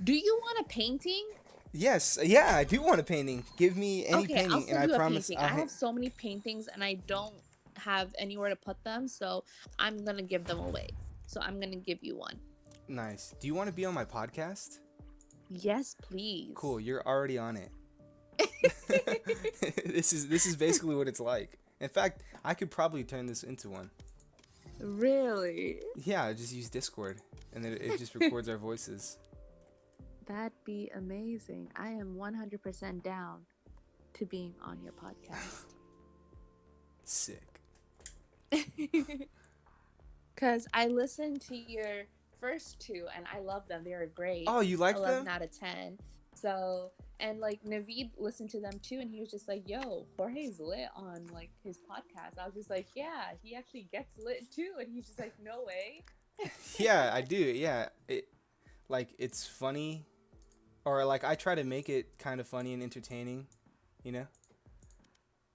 Do you want a painting? Yes, yeah, I do want a painting. Give me any Okay, I'll painting, and send I you a promise painting. I have so many paintings and I don't have anywhere to put them, so I'm gonna give them away. So I'm gonna give you one. Nice. Do you want to be on my podcast? Yes, Cool, please. you're already on it. This is basically what it's like. In fact, I could probably turn this into one. Really? Yeah, just use Discord, and then it just records our voices. That'd be amazing. I am 100% down to being on your podcast. Sick. Because I listened to your first two and I love them. They were great. Oh, you like 11 them? out of 10. So, and like Naveed listened to them too and he was just like, yo, Jorge's lit on like his podcast. I was just like, yeah, he actually gets lit too. And he's just like, no way. Yeah, I do. Yeah, it's funny, or like I try to make it kind of funny and entertaining, you know,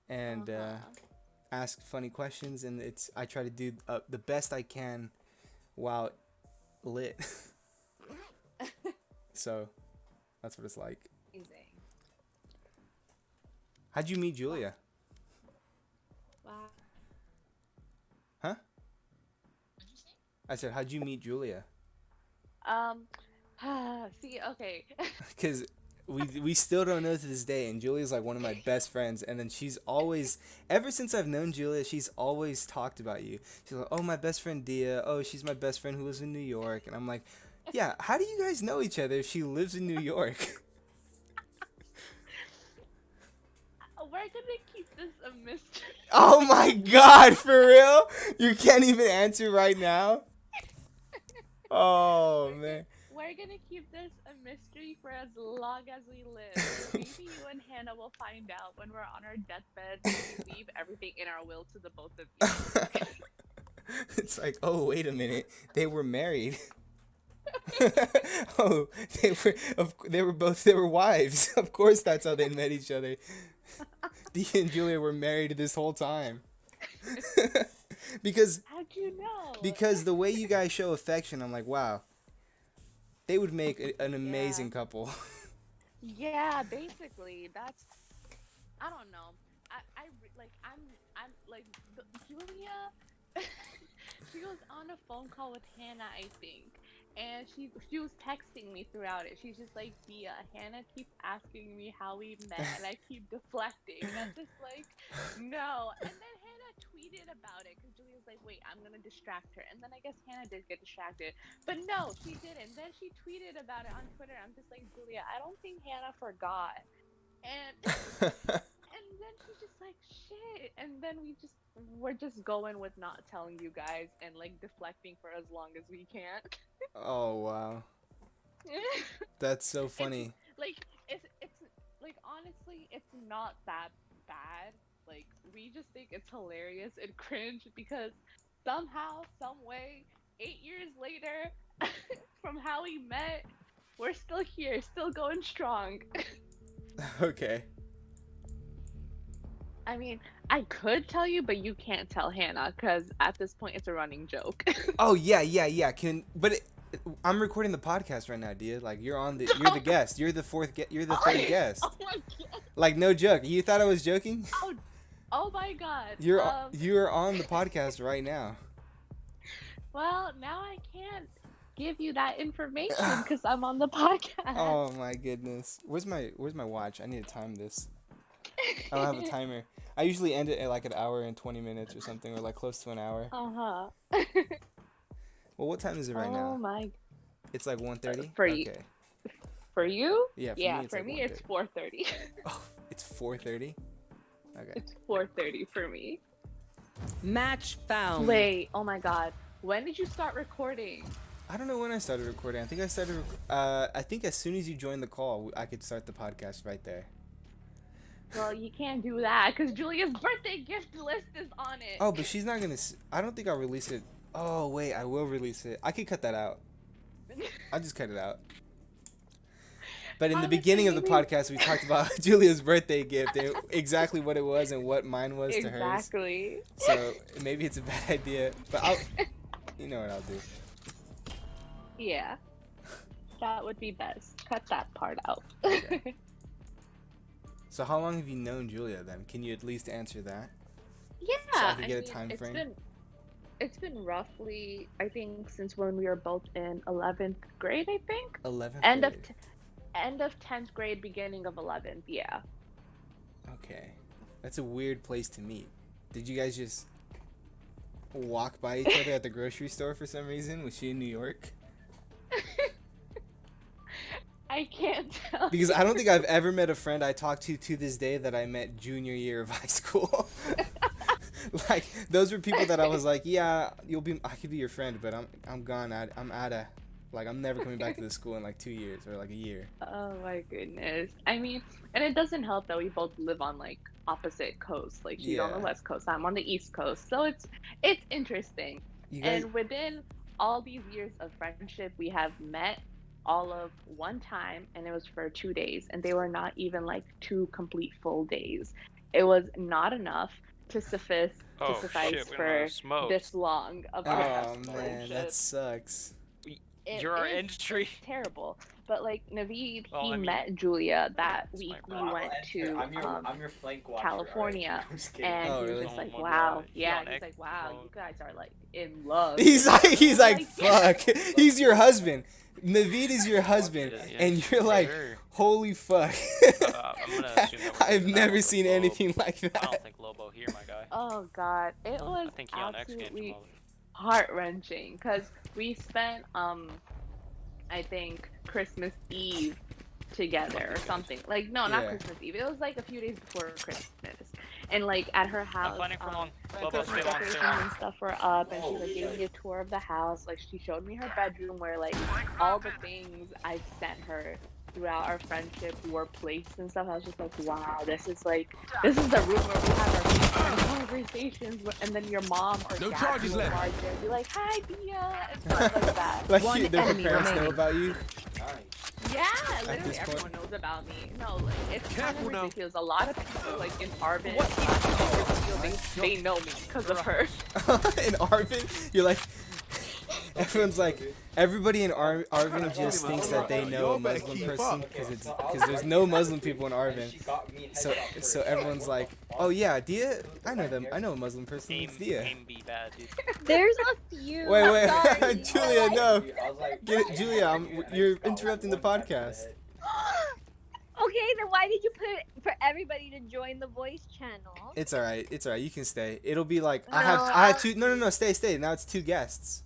and Uh-huh. ask funny questions, and I try to do the best I can while lit. So that's what it's like. Amazing. How'd you meet Wow. Julia? Wow. Huh? I said, how'd you meet Julia? Um, see, okay. Because we still don't know to this day, and Julia's like one of my best friends, and then she's always, ever since I've known Julia, she's always talked about you. She's like, oh, my best friend Diya, oh, she's my best friend who lives in New York, and I'm like, yeah, how do you guys know each other if she lives in New York? We're gonna keep this a mystery. Oh my god, for real? You can't even answer right now? Oh man. We're gonna keep this a mystery for as long as we live. Maybe you and Hannah will find out when we're on our deathbed and we leave everything in our will to the both of you. It's like, oh, wait a minute. They were married. Oh, they were wives. Of course that's how they met each other. Dee and Julia were married this whole time. because How'd you know? because the way you guys show affection, I'm like, wow, they would make an Yeah. amazing couple. Yeah, basically. That's I don't know. Like I'm like Julia she was on a phone call with Hannah, I think. And she was texting me throughout it. She's just like, Dia, Hannah keeps asking me how we met, and I keep deflecting. And I'm just like, no. And then Hannah tweeted about it because Julia was like, wait, I'm gonna distract her. And then I guess Hannah did get distracted, but no, she didn't. Then she tweeted about it on Twitter. I'm just like, Julia, I don't think Hannah forgot. And and then she's just like shit, and then we're just going with not telling you guys and like deflecting for as long as we can. Oh wow, that's so it's funny. like it's like honestly it's not that bad. Like we just think it's hilarious and cringe because somehow some way 8 years later from how we met we're still here, still going strong. Okay. I mean, I could tell you, but you can't tell Hannah because at this point it's a running joke. Oh yeah, yeah, yeah. I'm recording the podcast right now, Dia. Like you're the guest. You're the you're the third guest. Oh my god. Like no joke. You thought I was joking? Oh, oh my god. You're on the podcast right now. Well, now I can't give you that information because I'm on the podcast. Oh my goodness. Where's my watch? I need to time this. I don't have a timer. I usually end it at like an hour and 20 minutes or something, or like close to an hour. Uh-huh. Well, what time is it right Oh now? my. It's like 1:30? For you. Okay. For you? Yeah, for Yeah, me it's for like me it's 1:30. 4:30. Oh, it's 4:30? Okay. It's 4:30 for me. Match found. Wait, oh my god. When did you start recording? I don't know when I started recording. I think as soon as you joined the call, I could start the podcast right there. Well, you can't do that because Julia's birthday gift list is on it. Oh, but she's not going to I don't think I'll release it. Oh, wait, I will release it. I could cut that out. I'll just cut it out. But in the Honestly, beginning of the maybe- podcast, we talked about Julia's birthday gift and exactly what it was and what mine was to hers. Exactly. So maybe it's a bad idea, but you know what I'll do. Yeah. That would be best. Cut that part out. Okay. So how long have you known Julia then? Can you at least answer that? Yeah, So I could get a time frame? It's been roughly, I think, since when we were both in 11th grade, I think. 11th End grade. of end of 10th grade, beginning of 11th. Yeah. Okay. That's a weird place to meet. Did you guys just walk by each other at the grocery store for some reason? Was she in New York? I can't tell. Because I don't think I've ever met a friend I talked to this day that I met junior year of high school. Like those were people that I was like, yeah, I could be your friend, but I'm gone. I'm out of, like, I'm never coming back to the school in like 2 years or like a year. Oh my goodness. I mean, and it doesn't help that we both live on like opposite coasts. Like she's on the Yeah. West Coast, I'm on the East Coast. So it's interesting. You guys, And within all these years of friendship, we have met all of one time, and it was for 2 days, and they were not even like 2 complete full days. It was not enough to suffice for this long of our oh man, friendship. that sucks. You're our is industry. terrible. But like Naveed, Well, he I mean, met Julia that that's week. my We brother. went to I'm your flank watcher, California, alright? I'm just kidding. and Oh, he was really? just like, Oh my "Wow, God. yeah." He's on He's like, "Wow, X- you guys are like in love." He's like, Yeah. fuck. He's your husband. Naveed is your husband, Yeah, and you're like, sure. holy fuck. I'm gonna assume that we're I've doing never that seen with Lobo. anything like I that. don't think Lobo here, my guy. Oh God, it was I think he on X Games. absolutely Probably. heart wrenching because we spent I think Christmas Eve together or something. Like no, not Yeah. Christmas Eve. It was like a few days before Christmas, and like at her I'm house. planning for long. Lobo, Christmas stay long, decorations stay long. and stuff were up, and she like gave me a tour of the house. Like she showed me her bedroom where like all the things I've sent her throughout our friendship were placed and stuff. I was just like, wow, this is the room where we have our conversations. And then your mom or No dad charges will left. barge in and be like, hi, Diya, and stuff like that. Like, One their enemy parents know remaining. about you? Yeah, this literally point? everyone knows about me. No, like it's kind Careful of now. ridiculous. A lot of people like in Arvin, they know me because of her. In Arvin, you're like, everyone's like, everybody in Arvin just thinks that they know a Muslim person because there's no Muslim people in Arvin. So everyone's like, oh yeah, Diya, I know them. I know a Muslim person. It's Diya. Aim be bad, dude. There's a few. Wait, Sorry. Julia, no. I was like, Get it, Julia. You're interrupting the podcast. Okay, then why did you put it for everybody to join the voice channel? It's all right. It's all right. You can stay. It'll be like I No, had two. No. Stay. Now it's 2 guests.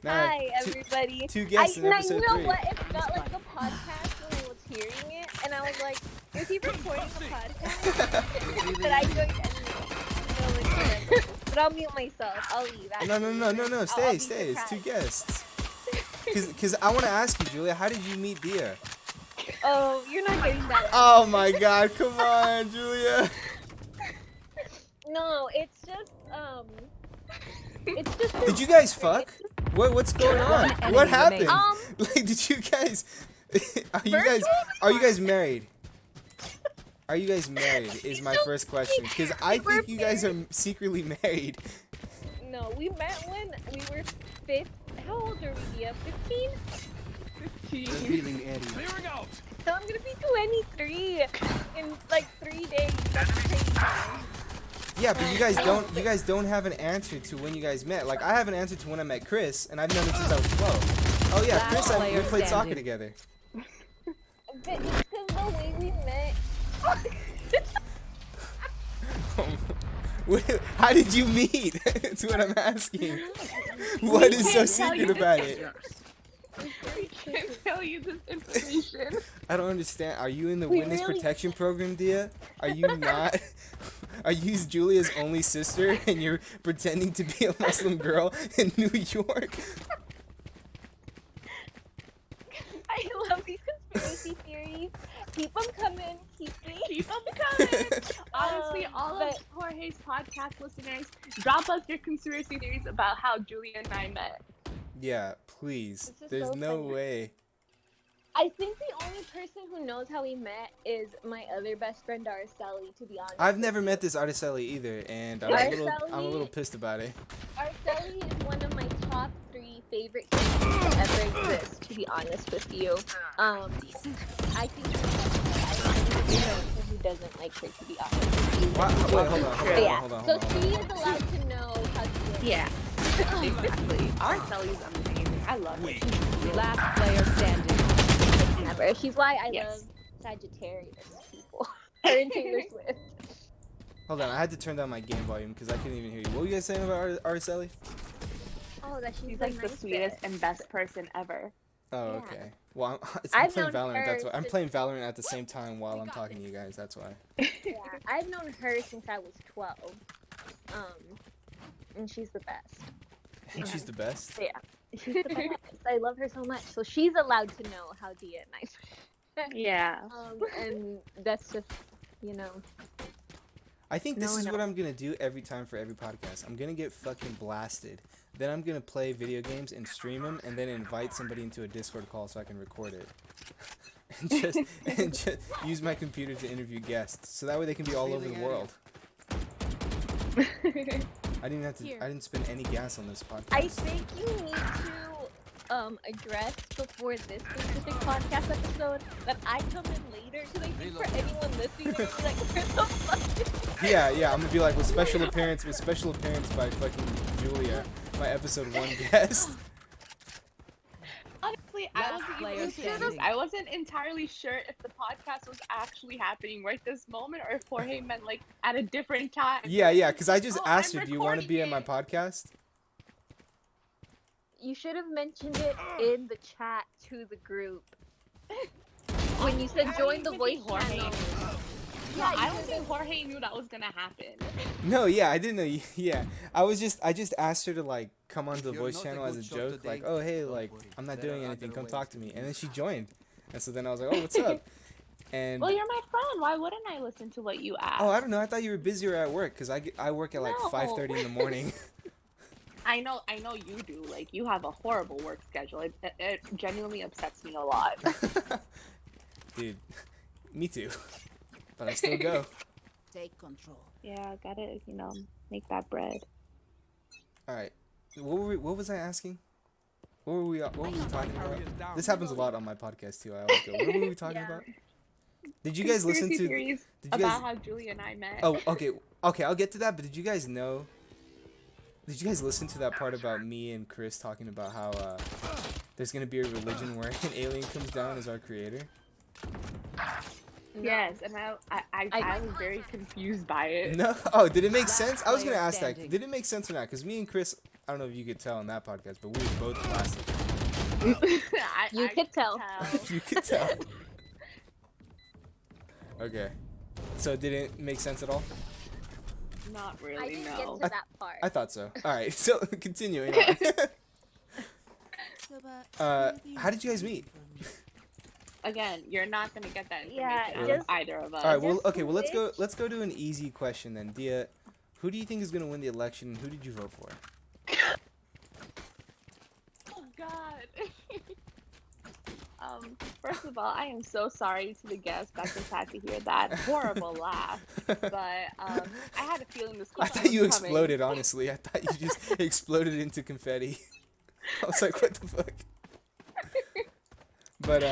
Now I Hi, have everybody. two guests in you episode know 3. what? It felt like a podcast when I was hearing it, and I was like, is he recording a podcast? But I joined anyway. But I'll mute myself. I'll leave. No. I'll Stay. be It's 2 surprised. guests. Cause I want to ask you, Julia, how did you meet Diya? Oh, you're not getting that. Oh my God! Come on, Julia. No, it's just Did you guys fuck? What's going on? enemy What happened? remaining. Like, did you guys? Virtual Are you guys married? Are you guys married? Is my first question. Because I think you guys are secretly married. No, we met when we were 15. How old are we? 15? Revealing area. Clearing out. So I'm gonna be 23 in like 3 days. That's crazy. Yeah, but you guys don't have an answer to when you guys met. Like I have an answer to when I met Chris, and I've known him since I was 12. Oh yeah, Last Chris, we player played soccer standing. together. But it's because the way we met. How did you meet? That's what I'm asking. What is so can't tell secret you about this. it? I can't tell you this information. I don't understand. Are you in the We witness really- protection program, Diya? Are you not? Are you Julia's only sister and you're pretending to be a Muslim girl in New York? I love these conspiracy theories. Keep them coming. Keep Keep them coming. Honestly, all of but- Jorge's podcast listeners, drop us your conspiracy theories about how Julia and I met. Yeah, please. This is There's so no funny. way. I think the only person who knows how we met is my other best friend Araceli, to be honest. I've never met this Araceli either, and I'm a little pissed about it. Araceli is one of my top 3 favorite characters to ever exist, to be honest with you. I think who doesn't like her, to be honest with you. Wait, hold on. But yeah, Hold on. so she is allowed to know how to do it. Yeah. Exactly. Our Shelly's amazing. I love it. Last player standing. Never. She's why I Yes. love Sagittarius people. Her and Taylor Swift. Hold on, I had to turn down my game volume because I couldn't even hear you. What were you guys saying about Araceli? Oh, that she's She's the like the nicest. sweetest and best person ever. Oh, Yeah. okay. Well, I'm I've playing known Valorant. That's her why I'm since- playing Valorant at the same time while I'm talking to you guys. That's why. Yeah, I've known her since I was 12. And she's the best. And she's the best. Yeah, she's the best. I love her so much. So she's allowed to know how Diya and I. Yeah. And that's just, you know. I think this No, is no. what I'm gonna do every time for every podcast. I'm gonna get fucking blasted. Then I'm gonna play video games and stream them, and then invite somebody into a Discord call so I can record it. and just use my computer to interview guests, so that way they can be all over the world. I didn't have to. I didn't spend any gas on this podcast. I think you need to address before this specific podcast episode that I come in later, because I think for anyone listening, they're gonna be like, where the fuck is Yeah, I'm gonna be like with special appearance by fucking Julia, my episode 1 guest. Honestly, Last player standing. I wasn't entirely sure if the podcast was actually happening right this moment or if Jorge meant like at a different time. Yeah, because I just Oh, asked I'm her, do you want to be in my recording podcast? You should have mentioned it in the chat to the group. When you said join the voice channel. Yeah, I don't think Jorge knew that was gonna happen. No, I didn't know. Yeah, I just asked her to like come on the You're voice not a channel as a good shot joke, today. like, oh hey, Don't like worry. I'm not There doing are anything, other come ways. talk to me, and then she joined, and so then I was like, oh what's up? And Well, you're my friend. Why wouldn't I listen to what you ask? oh I don't know, I thought you were busy or at work, cause I work at like No. 5:30 in the morning. I know you do. Like, you have a horrible work schedule. It genuinely upsets me a lot. Dude, me too, but I still go. Take control. Yeah, gotta, make that bread. All right, what was I asking? What were we talking about? This happens a lot on my podcast too. I always go, what were we talking Yeah. about? Did you guys listen Conspiracy to? theories Did you guys? about how Julie and I met? Oh, okay, I'll get to that. But did you guys know? Did you guys listen to that part about me and Chris talking about how there's gonna be a religion where an alien comes down as our creator? Yes, and I was very confused by it. No. Oh, did it make sense? I was gonna player ask that. standing. Did it make sense or not? Because me and Chris, I don't know if you could tell in that podcast, but we were both blasted. You could tell. You could tell. Okay. So did it make sense at all? Not I really, didn't no. get to that part. I thought so. All right. So continuing on. How did you guys meet? Again, you're not gonna get that information Yeah, out of just- either of us. All right. Well, Just okay. Well, let's go. switch. Let's go to an easy question then. Diya, who do you think is gonna win the election? And who did you vote for? Oh God. First of all, I am so sorry to the guests that just had to hear that horrible laugh. But I had a feeling this I question thought you was coming. exploded. Honestly, I thought you just exploded into confetti. I was like, what the fuck? But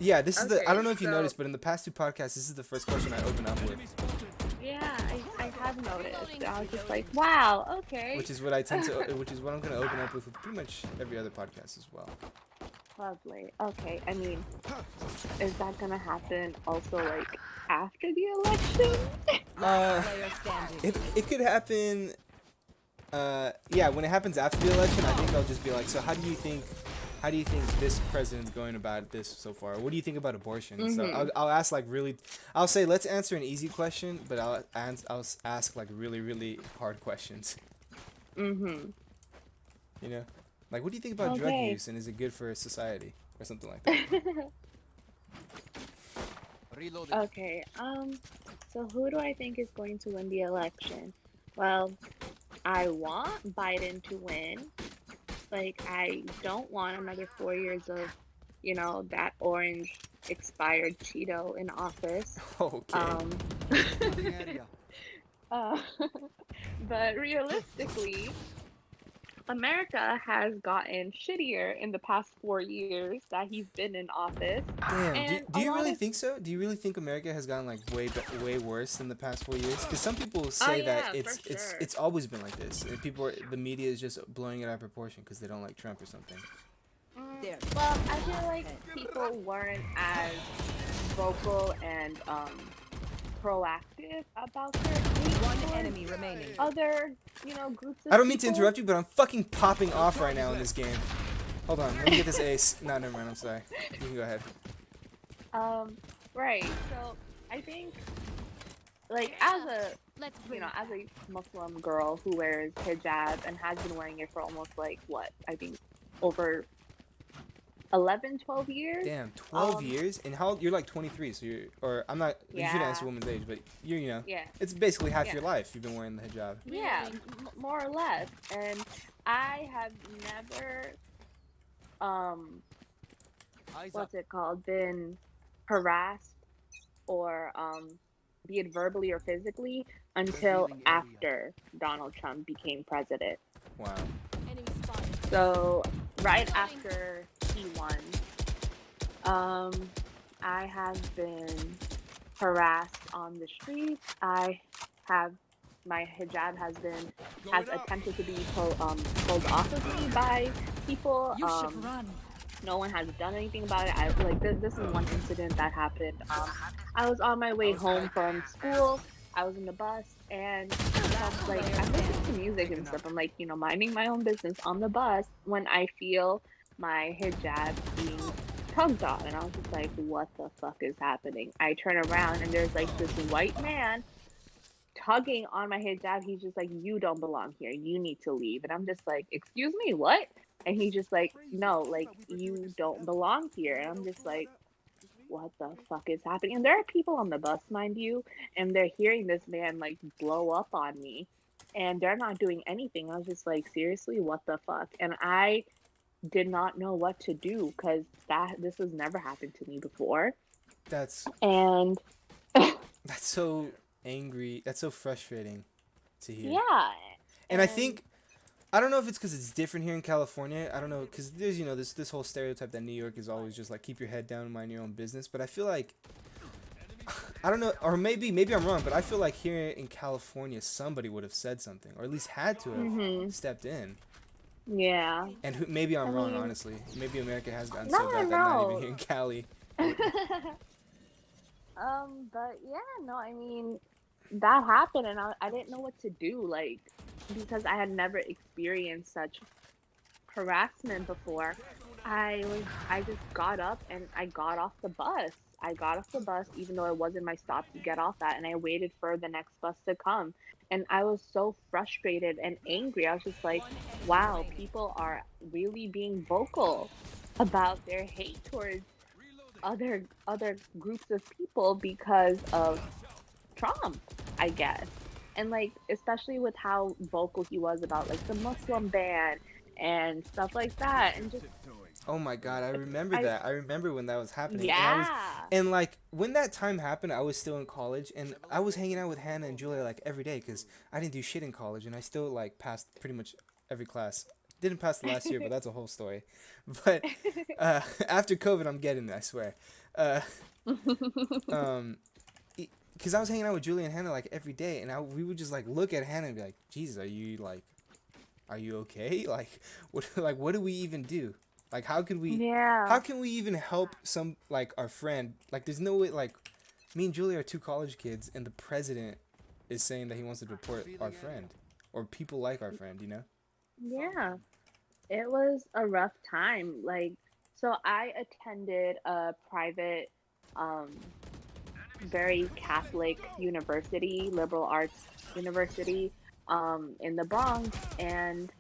yeah, this is the. I Okay, don't know if you so- noticed, but in the past 2 podcasts, this is the first question I open up with, Yeah, I have noticed. I was just like, wow, okay. which is what I tend to, which is what I'm gonna open up with pretty much every other podcast as well. Lovely. Okay, I mean, is that gonna happen also like after the election? Player standing. It could happen. Yeah, when it happens after the election, I think I'll just be like, so how do you think this president's going about this so far? What do you think about abortion? So I'll ask like really, I'll say let's answer an easy question, but I'll ask like really hard questions. Mm-hmm. You know, like what do you think about drug Okay. use and is it good for society or something like that? Reloading. Okay, so who do I think is going to win the election? Well, I want Biden to win. Like, I don't want another 4 years of, that orange expired Cheeto in office. Okay. Reloading area. Uh, but realistically, America has gotten shittier in the past 4 years that he's been in office, Damn, and do a you lot really of think so? Do you really think America has gotten like way worse in the past 4 years? Because some people oh say that yeah, for it's sure. it's always been like this, and the media is just blowing it out of proportion because they don't like Trump or something. There. Well, I feel like people weren't as vocal and proactive about their hate One towards enemy remaining. other, groups of I don't mean to people. interrupt you, but I'm fucking popping off right now in this game. Hold on, let me get this ace. No, never mind. I'm sorry. You can go ahead. Right. So I think, like, as a Let's as a Muslim girl who wears hijab and has been wearing it for almost like what I think over 11, 12 years. Damn, 12 Um, years? And how you're like 23, so or I'm not, you shouldn't answer Yeah. woman's age, but you're, Yeah. it's basically half Yeah. your life you've been wearing the hijab. Yeah, more or less. And I have never, what's it called, been harassed or, be it verbally or physically, until Revealing area. after Donald Trump became president. Wow. So right after he won, I have been harassed on the streets. My hijab has attempted to be pulled off of me by people. You should run. No one has done anything about it. This is one incident that happened. I was on my way home from school. I was in the bus and I'm listening to music and stuff. I'm like, minding my own business on the bus when I feel my hijab being tugged on, and I was just like, what the fuck is happening? I turn around and there's like this white man tugging on my hijab. He's just like, you don't belong here. You need to leave. And I'm just like, excuse me, what? And he's just like, no, like, you don't belong here. And I'm just like, what the fuck is happening? And there are people on the bus, mind you, and they're hearing this man like blow up on me, and they're not doing anything. I was just like, seriously, what the fuck? And I did not know what to do because this has never happened to me before. That's And so angry. That's so frustrating to hear. yeah. And I think, I don't know if it's because it's different here in California. I don't know, because there's, this whole stereotype that New York is always just like, keep your head down and mind your own business. But I feel like, I don't know, or maybe I'm wrong, but I feel like here in California, somebody would have said something, or at least had to have stepped in. Yeah. And maybe I'm wrong, mean, honestly. Maybe America has gotten No, so bad that no. not even here in Cali. But yeah, no, I mean, that happened, and I didn't know what to do, like, because I had never experienced such harassment before. I just got up and I got off the bus. I got off the bus, even though it wasn't my stop to get off at, and I waited for the next bus to come. And I was so frustrated and angry. I was just like, wow, people are really being vocal about their hate towards other groups of people because of Trump, I guess. And like, especially with how vocal he was about like the Muslim ban and stuff like that, and just Oh my god, I remember that. I remember when that was happening. yeah. And like, when that time happened, I was still in college, and I was hanging out with Hannah and Julia like every day because I didn't do shit in college, and I still like passed pretty much every class. Didn't pass the last year, but that's a whole story. But after COVID, I'm getting it, I swear. Because I was hanging out with Julia and Hannah like every day, and we would just like look at Hannah and be like, Jesus, are you okay? Like, what do we even do? Like, how can we even help our friend? Like, there's no way, like, me and Julia are two college kids, and the president is saying that he wants to deport our friend, or people like our friend, Yeah. It was a rough time. Like, so I attended a private, very Catholic university, liberal arts university, in the Bronx, and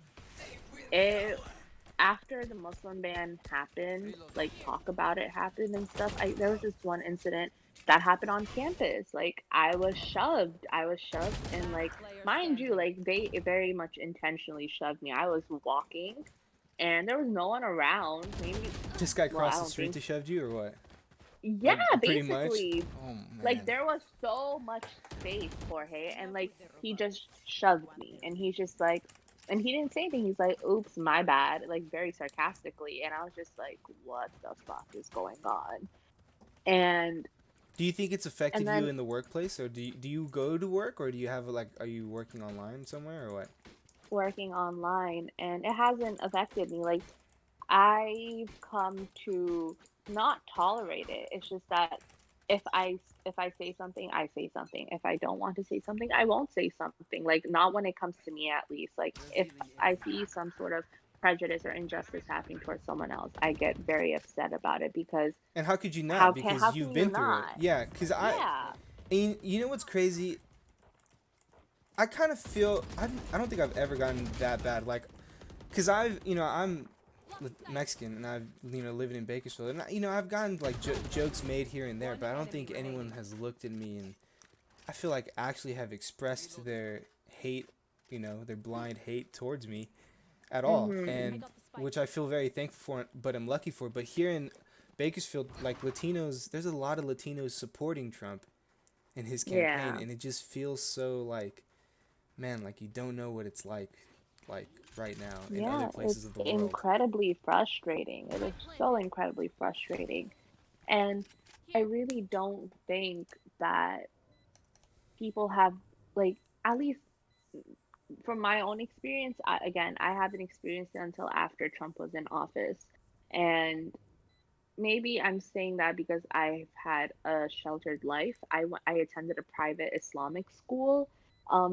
after the Muslim ban happened, like talk about it happened and stuff, there was this one incident that happened on campus. Like, I was shoved, and like, mind you, like, they very much intentionally shoved me. I was walking and there was no one around. Maybe this guy I crossed the don't street think- to shove you, or what? Yeah, Pretty much? basically. Oh man. Like, there was so much space, Jorge, and like, he just shoved me, and he's just like, And he didn't say anything. He's like, oops, my bad, like very sarcastically. And I was just like, what the fuck is going on? And Do you think it's and affected you then in the workplace, or do you go to work, or do you have like are you working online somewhere or what? working online, and it hasn't affected me. Like I've come to not tolerate it. It's just that if I say something, I say something. If I don't want to say something, I won't say something. Like not when it comes to me at least. Like if I see some sort of prejudice or injustice happening towards someone else, I get very upset about it because And how could you not? how Because can you've you been through it. not? Yeah, because Yeah. and you know what's crazy? I kind of feel I don't think I've ever gotten that bad. Like, cause I'm Mexican and I've living in Bakersfield and I've gotten like jokes made here and there, but I don't think anyone has looked at me and I feel like actually have expressed their hate, their blind hate towards me at all, Mhm. and which I feel very thankful for, but I'm lucky for. But here in Bakersfield, like Latinos, there's a lot of Latinos supporting Trump in his campaign, Yeah. and it just feels so like, man, like you don't know what it's like right now in other Yeah, places it's of the world. incredibly frustrating. It is so incredibly frustrating. And I really don't think that people have, like, at least from my own experience, again, I haven't experienced it until after Trump was in office. And maybe I'm saying that because I've had a sheltered life. I attended a private Islamic school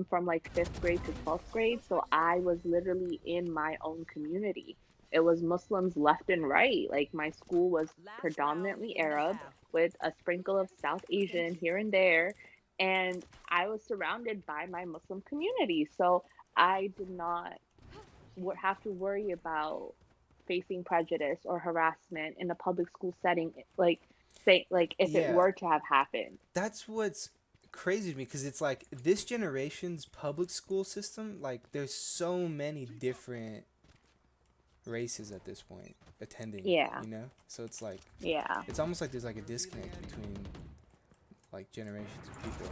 from like fifth grade to 12th grade. So I was literally in my own community. It was Muslims left and right. Like my school was Last round predominantly in the Arab half. with a sprinkle of South Asian here and there. And I was surrounded by my Muslim community. So I did not have to worry about facing prejudice or harassment in a public school setting, like say like if it Yeah, were to have happened. that's what's crazy to me because it's like this generation's public school system. Like, there's so many different races at this point attending. Yeah, So it's like yeah, it's almost like there's like a disconnect between like generations of people.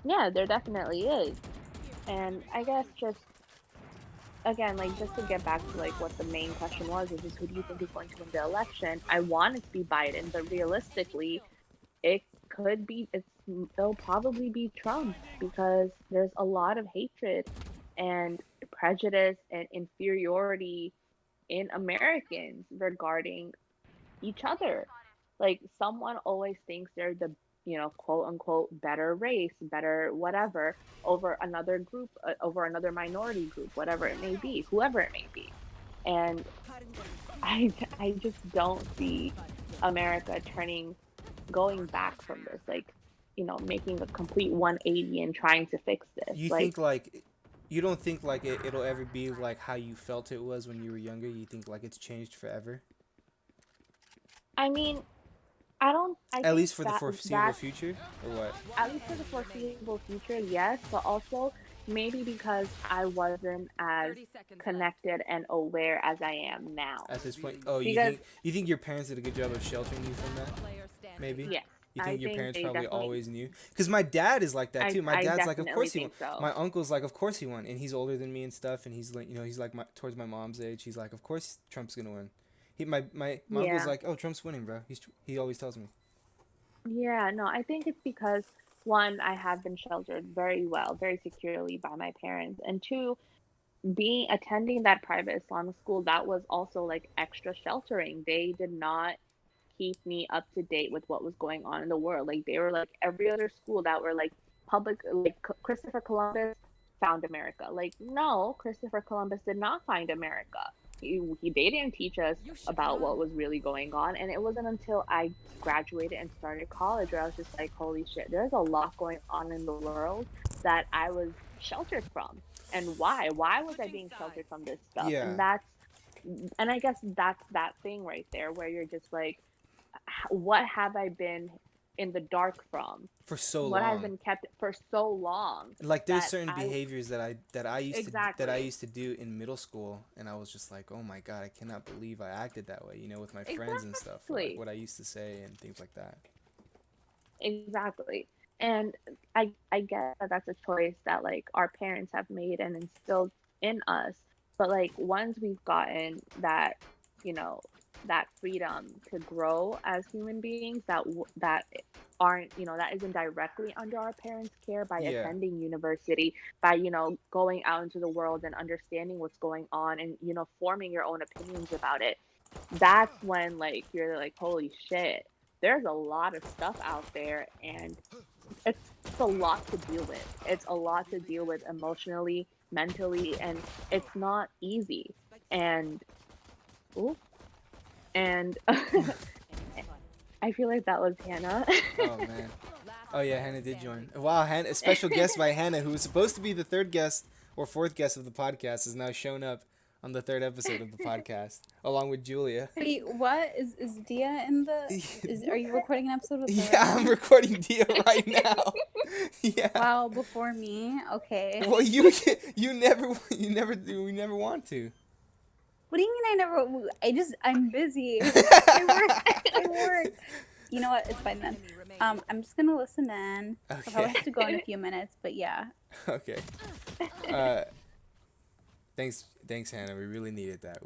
yeah, there definitely is. And I guess just again, like just to get back to like what the main question was, is just who do you think is going to win the election? I want it to be Biden, but realistically, it could be it'll probably be Trump because there's a lot of hatred and prejudice and inferiority in Americans regarding each other. Like someone always thinks they're the, quote unquote better race, better whatever over another group, over another minority group, whatever it may be, whoever it may be. And I just don't see America going back from this, like, making a complete 180 and trying to fix this. You Like, think like you don't think like it'll ever be like how you felt it was when you were younger? You think like it's changed forever? I mean, I don't, I At think least for the that foreseeable that future, or what? at least for the foreseeable future, yes, but also maybe because I wasn't as 30 seconds left. connected and aware as I am now. At this point, oh, you Because, think your parents did a good job of sheltering you from that? Player standing. Maybe. yes, You I think your think parents they probably definitely, always knew? Because my dad is like that too. My I dad's like, of definitely course he won. think so. My uncle's like, of course he won, and he's older than me and stuff, and he's like, he's like towards my mom's age. He's like, of course Trump's gonna win. My uncle's Yeah. like, oh, Trump's winning, bro. He always tells me. Yeah, no, I think it's because one, I have been sheltered very well, very securely by my parents, and two, being attending that private Islamic school, that was also like extra sheltering. They did not keep me up to date with what was going on in the world. Like they were like every other school that were like public, like Christopher Columbus found America. Like no, Christopher Columbus did not find America. They didn't teach us You should about what run. was really going on, and it wasn't until I graduated and started college where I was just like, holy shit, there's a lot going on in the world that I was sheltered from. And why was I Switching being sheltered sides. from this stuff? Yeah, And I guess that's that thing right there where you're just like, what have I been in the dark from? for so What has long. been kept for so long Like there's that certain I behaviors that I exactly used to do in middle school, and I was just like, oh my god, I cannot believe I acted that way. With my friends and stuff, or like exactly what I used to say and things like that. exactly. And I get that that's a choice that like our parents have made and instilled in us. But like once we've gotten that, you know, that freedom to grow as human beings, that aren't, that isn't directly under our parents' care, by Yeah. attending university, by, going out into the world and understanding what's going on, and, forming your own opinions about it. That's when like you're like, holy shit, there's a lot of stuff out there, and it's a lot to deal with. It's a lot to deal with emotionally, mentally, and it's not easy. And ooh, and I feel like that was Hannah. Oh man. Oh yeah, Hannah did join. Wow, Hannah, a special guest by Hannah, who was supposed to be the third guest or fourth guest of the podcast, has now shown up on the third episode of the podcast, along with Julia. Wait, what is Diya in the? Are you recording an episode with her? Yeah, I'm recording Dia right now. Yeah. Wow, before me. Okay. Well, you never want to. What do you mean I never? I'm busy. I work. You know what? It's fine then. I'm just gonna listen in. I'll probably have to go in a few minutes, but yeah. Okay. Thanks, Hannah. We really needed that.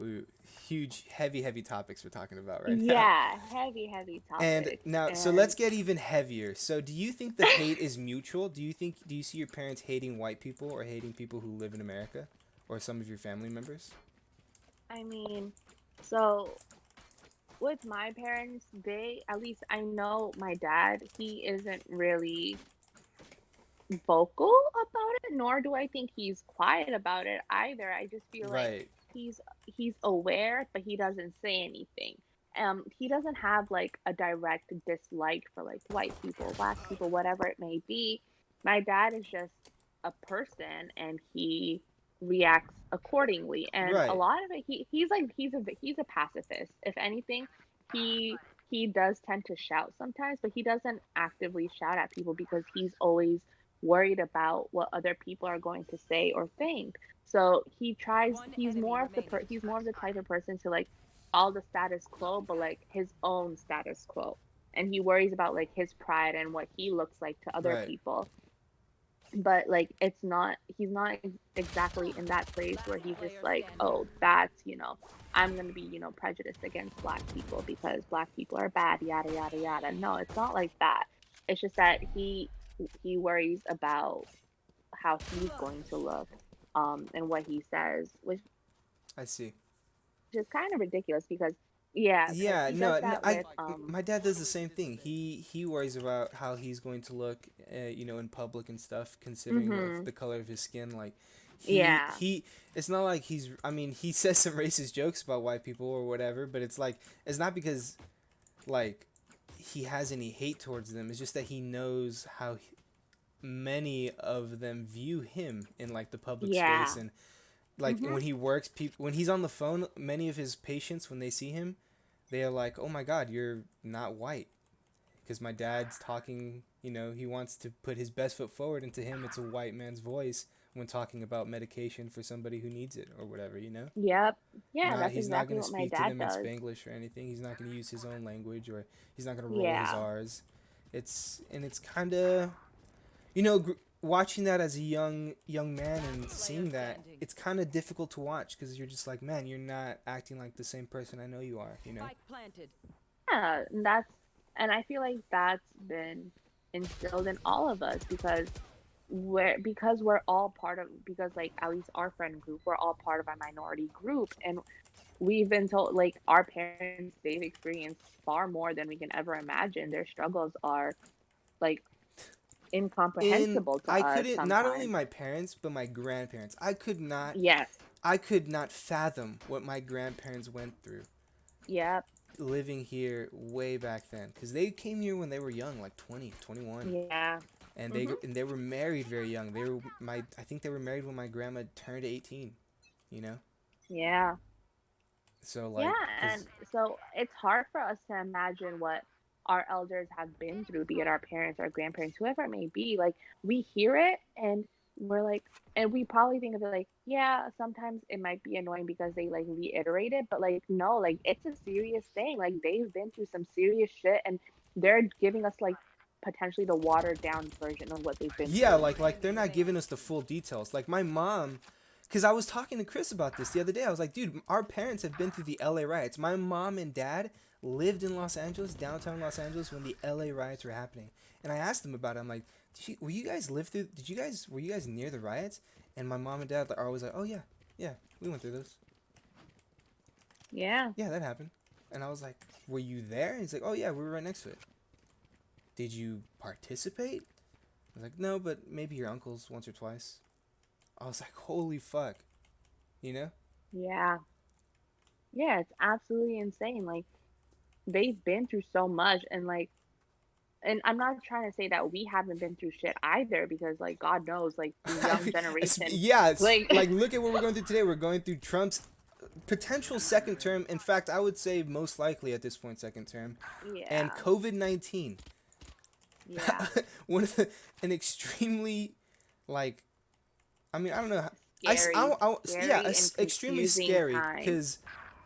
Huge, heavy topics we're talking about right now. Yeah, heavy topics. And now, so let's get even heavier. So, do you think the hate is mutual? Do you see your parents hating white people or hating people who live in America, or some of your family members? I mean, so with my parents, at least I know my dad, he isn't really vocal about it, nor do I think he's quiet about it either. I just feel like he's aware, but he doesn't say anything. He doesn't have like a direct dislike for like white people, black people, whatever it may be. My dad is just a person, and he reacts accordingly, and a lot of it, he's a pacifist. If anything, he does tend to shout sometimes, but he doesn't actively shout at people because he's always worried about what other people are going to say or think. So he's more of the type of person to like all the status quo, but like his own status quo, and he worries about like his pride and what he looks like to other people. But like he's not exactly in that place where he's just like, oh, that's, I'm gonna be, prejudiced against black people because black people are bad, yada yada yada. No, it's not like that. It's just that he worries about how he's going to look, and what he says, which I see. Which is kind of ridiculous because my dad does the same thing. He worries about how he's going to look, in public and stuff, considering like, the color of his skin. Like, he it's not like he says some racist jokes about white people or whatever, but it's like, it's not because like he has any hate towards them. It's just that he knows how many of them view him in like the public space, and like when he works, when he's on the phone, many of his patients, when they see him, they are like, oh my god, you're not white, because my dad's talking, he wants to put his best foot forward, and to him it's a white man's voice when talking about medication for somebody who needs it or whatever, Yep. Yeah, that's he's exactly not going to what my speak to dad them does. in Spanglish or anything. He's not going to use his own language, or he's not going to roll his R's. It's kind of, watching that as a young man and seeing that, it's kind of difficult to watch because you're just like, man, you're not acting like the same person I know you are, Yeah, and I feel like that's been instilled in all of us because we're all like at least our friend group, we're all part of a minority group, and we've been told like our parents, they've experienced far more than we can ever imagine. Their struggles are like incomprehensible to us. I couldn't, sometimes. not only my parents but my grandparents, I could not fathom what my grandparents went through. Yep. Living here way back then, because they came here when they were young, like 20, 21. Yeah. And they were married very young. I think they were married when my grandma turned 18. Yeah. So like. Yeah, and so it's hard for us to imagine what our elders have been through, be it our parents, our grandparents, whoever it may be. Like, we hear it and we're like, and we probably think of it like, yeah, sometimes it might be annoying because they like reiterate it, but like, no, like it's a serious thing. Like, they've been through some serious shit, and they're giving us like potentially the watered down version of what they've been through. Yeah, like they're not giving us the full details. Like my mom Because I was talking to Chris about this the other day. I was like, dude, our parents have been through the LA riots. My mom and dad lived in Los Angeles, downtown Los Angeles, when the LA riots were happening. And I asked them about it. I'm like, were you guys were you guys near the riots? And my mom and dad are always like, oh yeah, we went through those. Yeah. Yeah, that happened. And I was like, were you there? And he's like, oh yeah, we were right next to it. Did you participate? I was like, no, but maybe your uncles once or twice. I was like, holy fuck. You know? Yeah. Yeah, it's absolutely insane. Like, they've been through so much, and like, and I'm not trying to say that we haven't been through shit either, because like God knows, like the young generation. Yeah, it's like look at what we're going through today. We're going through Trump's potential second term. In fact, I would say most likely at this point second term. yeah. And COVID-19. Yeah. An extremely, like, I mean, I don't know. Scary, Yeah, and extremely confusing scary, time. because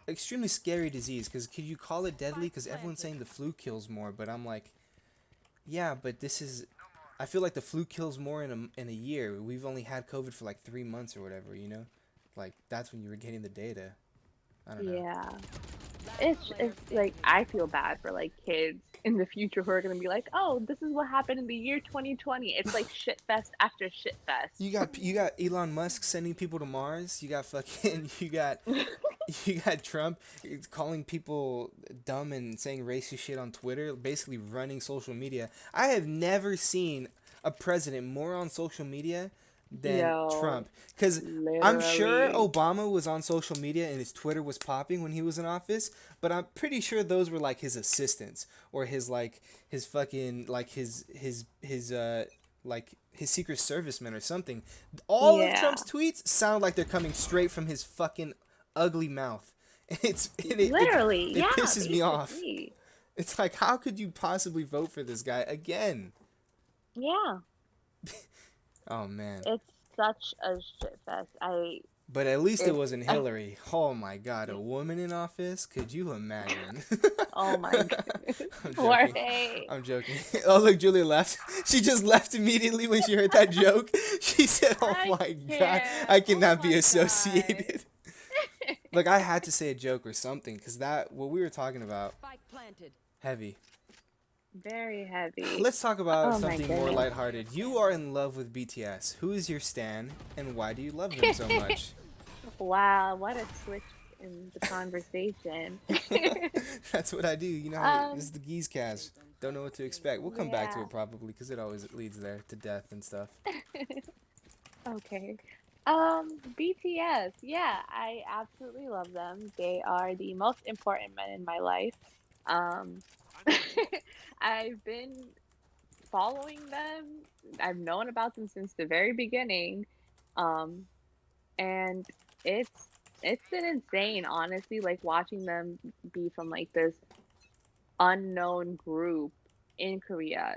extremely scary disease. Because could you call it deadly? Because everyone's saying the flu kills more, but I'm like, yeah, but this is. I feel like the flu kills more in a year. We've only had COVID for like 3 months or whatever, you know, like that's when you were getting the data. I don't know. Yeah. It's like, I feel bad for like kids in the future who are gonna be like, oh, this is what happened in the year 2020. It's like shit fest after shit fest. You got Elon Musk sending people to Mars. You got fucking you got Trump calling people dumb and saying racist shit on Twitter, basically running social media. I have never seen a president more on social media than Trump. Because I'm sure Literally. Obama was on social media and his Twitter was popping when he was in office, but I'm pretty sure those were like his assistants or his fucking like his like his Secret Servicemen or something. All of Trump's tweets sound like they're coming straight from his fucking ugly mouth. It Literally, yeah, pisses me off. basically. It's like, how could you possibly vote for this guy again? Yeah. Oh man. It's such a shit fest. But at least it wasn't Hillary. Oh my god, a woman in office? Could you imagine? Oh my goodness. I'm joking. Jorge. I'm joking. Oh look, Julia left. She just left immediately when she heard that joke. She said, "Oh I my god, can't. I cannot Oh be my associated." Look, I had to say a joke or something, because that what we were talking about, Spike planted. heavy. Very heavy. Let's talk about Oh my something more goodness. lighthearted. You are in love with BTS. Who is your stan, and why do you love them so much? Wow, what a switch in the conversation. That's what I do. You know, this is the Geeze cast. Don't know what to expect. We'll come back to Yeah. it probably, because it always leads there to death and stuff. Okay. BTS. Yeah, I absolutely love them. They are the most important men in my life. I've been following them. I've known about them since the very beginning. And it's been insane, honestly, like watching them be from like this unknown group in Korea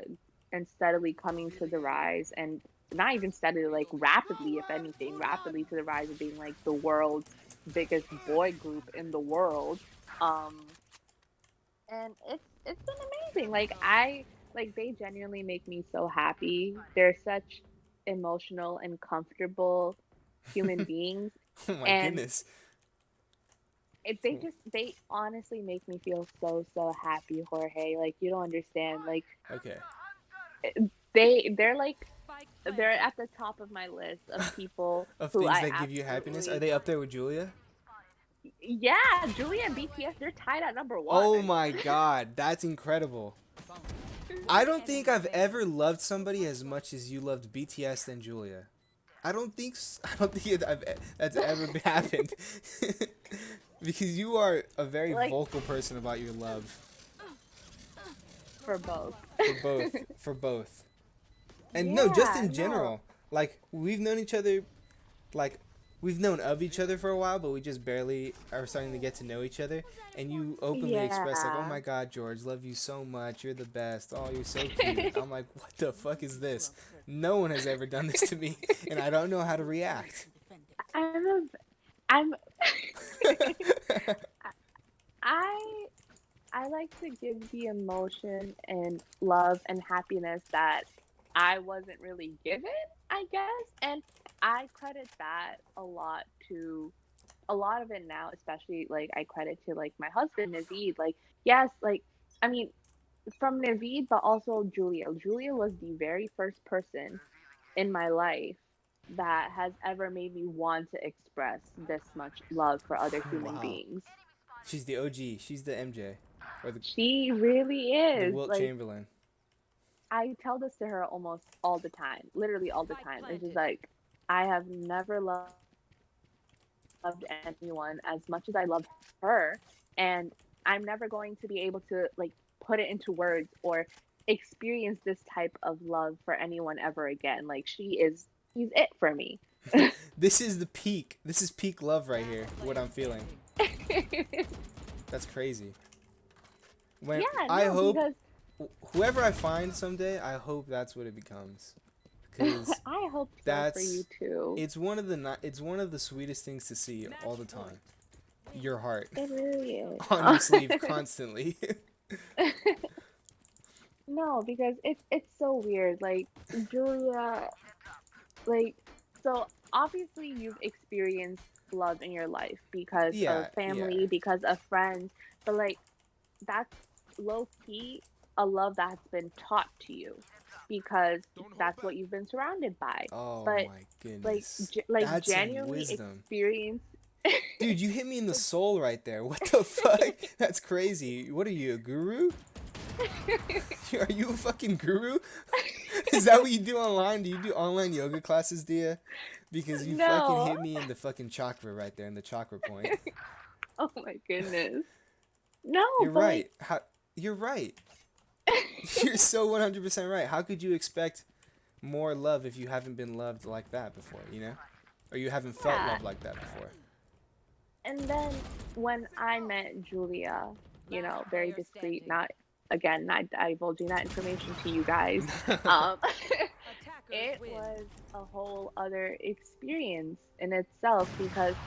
and steadily coming to the rise, and not even steadily, like rapidly, if anything, rapidly to the rise of being like the world's biggest boy group in the world. And it's been amazing. Like they genuinely make me so happy. They're such emotional and comfortable human beings. Oh my And goodness. They honestly make me feel so happy, Jorge. Like, you don't understand. Like, Okay. they're like, Spike they're planted. at the top of my list of people Of who things I that give you happiness, absolutely- are they up there with Julia? Yeah, Julia and BTS, they're tied at number 1. Oh my god, that's incredible. I don't think I've ever loved somebody as much as you loved BTS than Julia. I don't think that's ever happened. Because you are a very Like- vocal person about your love For both. for both. And no, just Yeah, in no. general. Like, we've known each other, like, we've known of each other for a while, but we just barely are starting to get to know each other. And you openly express, like, oh Yeah. my god, George, love you so much. You're the best. Oh, you're so cute. I'm like, what the fuck is this? No one has ever done this to me, and I don't know how to react. I'm I like to give the emotion and love and happiness that I wasn't really given, I guess. And I credit that a lot of it now, especially like I credit to like my husband Naveed. Like, yes, like I mean from Naveed, but also Julia. Julia was the very first person in my life that has ever made me want to express this much love for other human Wow. beings. She's the OG. She's the MJ, or She really the is. Wilt Like, Chamberlain. I tell this to her almost all the time, literally all the time. It's just like, I have never loved anyone as much as I love her. And I'm never going to be able to, like, put it into words or experience this type of love for anyone ever again. Like, she's it for me. This is the peak. This is peak love right here. What I'm feeling. That's crazy. When Yeah, I no, hope because whoever I find someday, I hope that's what it becomes. Because I hope so for that's you too. it's one of the sweetest things to see all the time. Your heart It really is. on your sleeve constantly. No, because it's so weird. Like Julia, like so obviously you've experienced love in your life because Yeah, of family, yeah. because of friends, but like that's low key a love that's been taught to you because that's what you've been surrounded by. Oh But my like goodness. like That's some genuinely wisdom. experience. Dude, you hit me in the soul right there. What the fuck? That's crazy. What are you, a guru? Are you a fucking guru? Is that what you do online? Do you do online yoga classes, Dia? Because you fucking No. hit me in the fucking chakra right there, in the chakra point. Oh my goodness. No, You're but right. You're right. You're so 100% right. How could you expect more love if you haven't been loved like that before, you know? Or you haven't felt Yeah. love like that before. And then when I met Julia, very discreet, not again, not divulging that information to you guys. Um, it was a whole other experience in itself because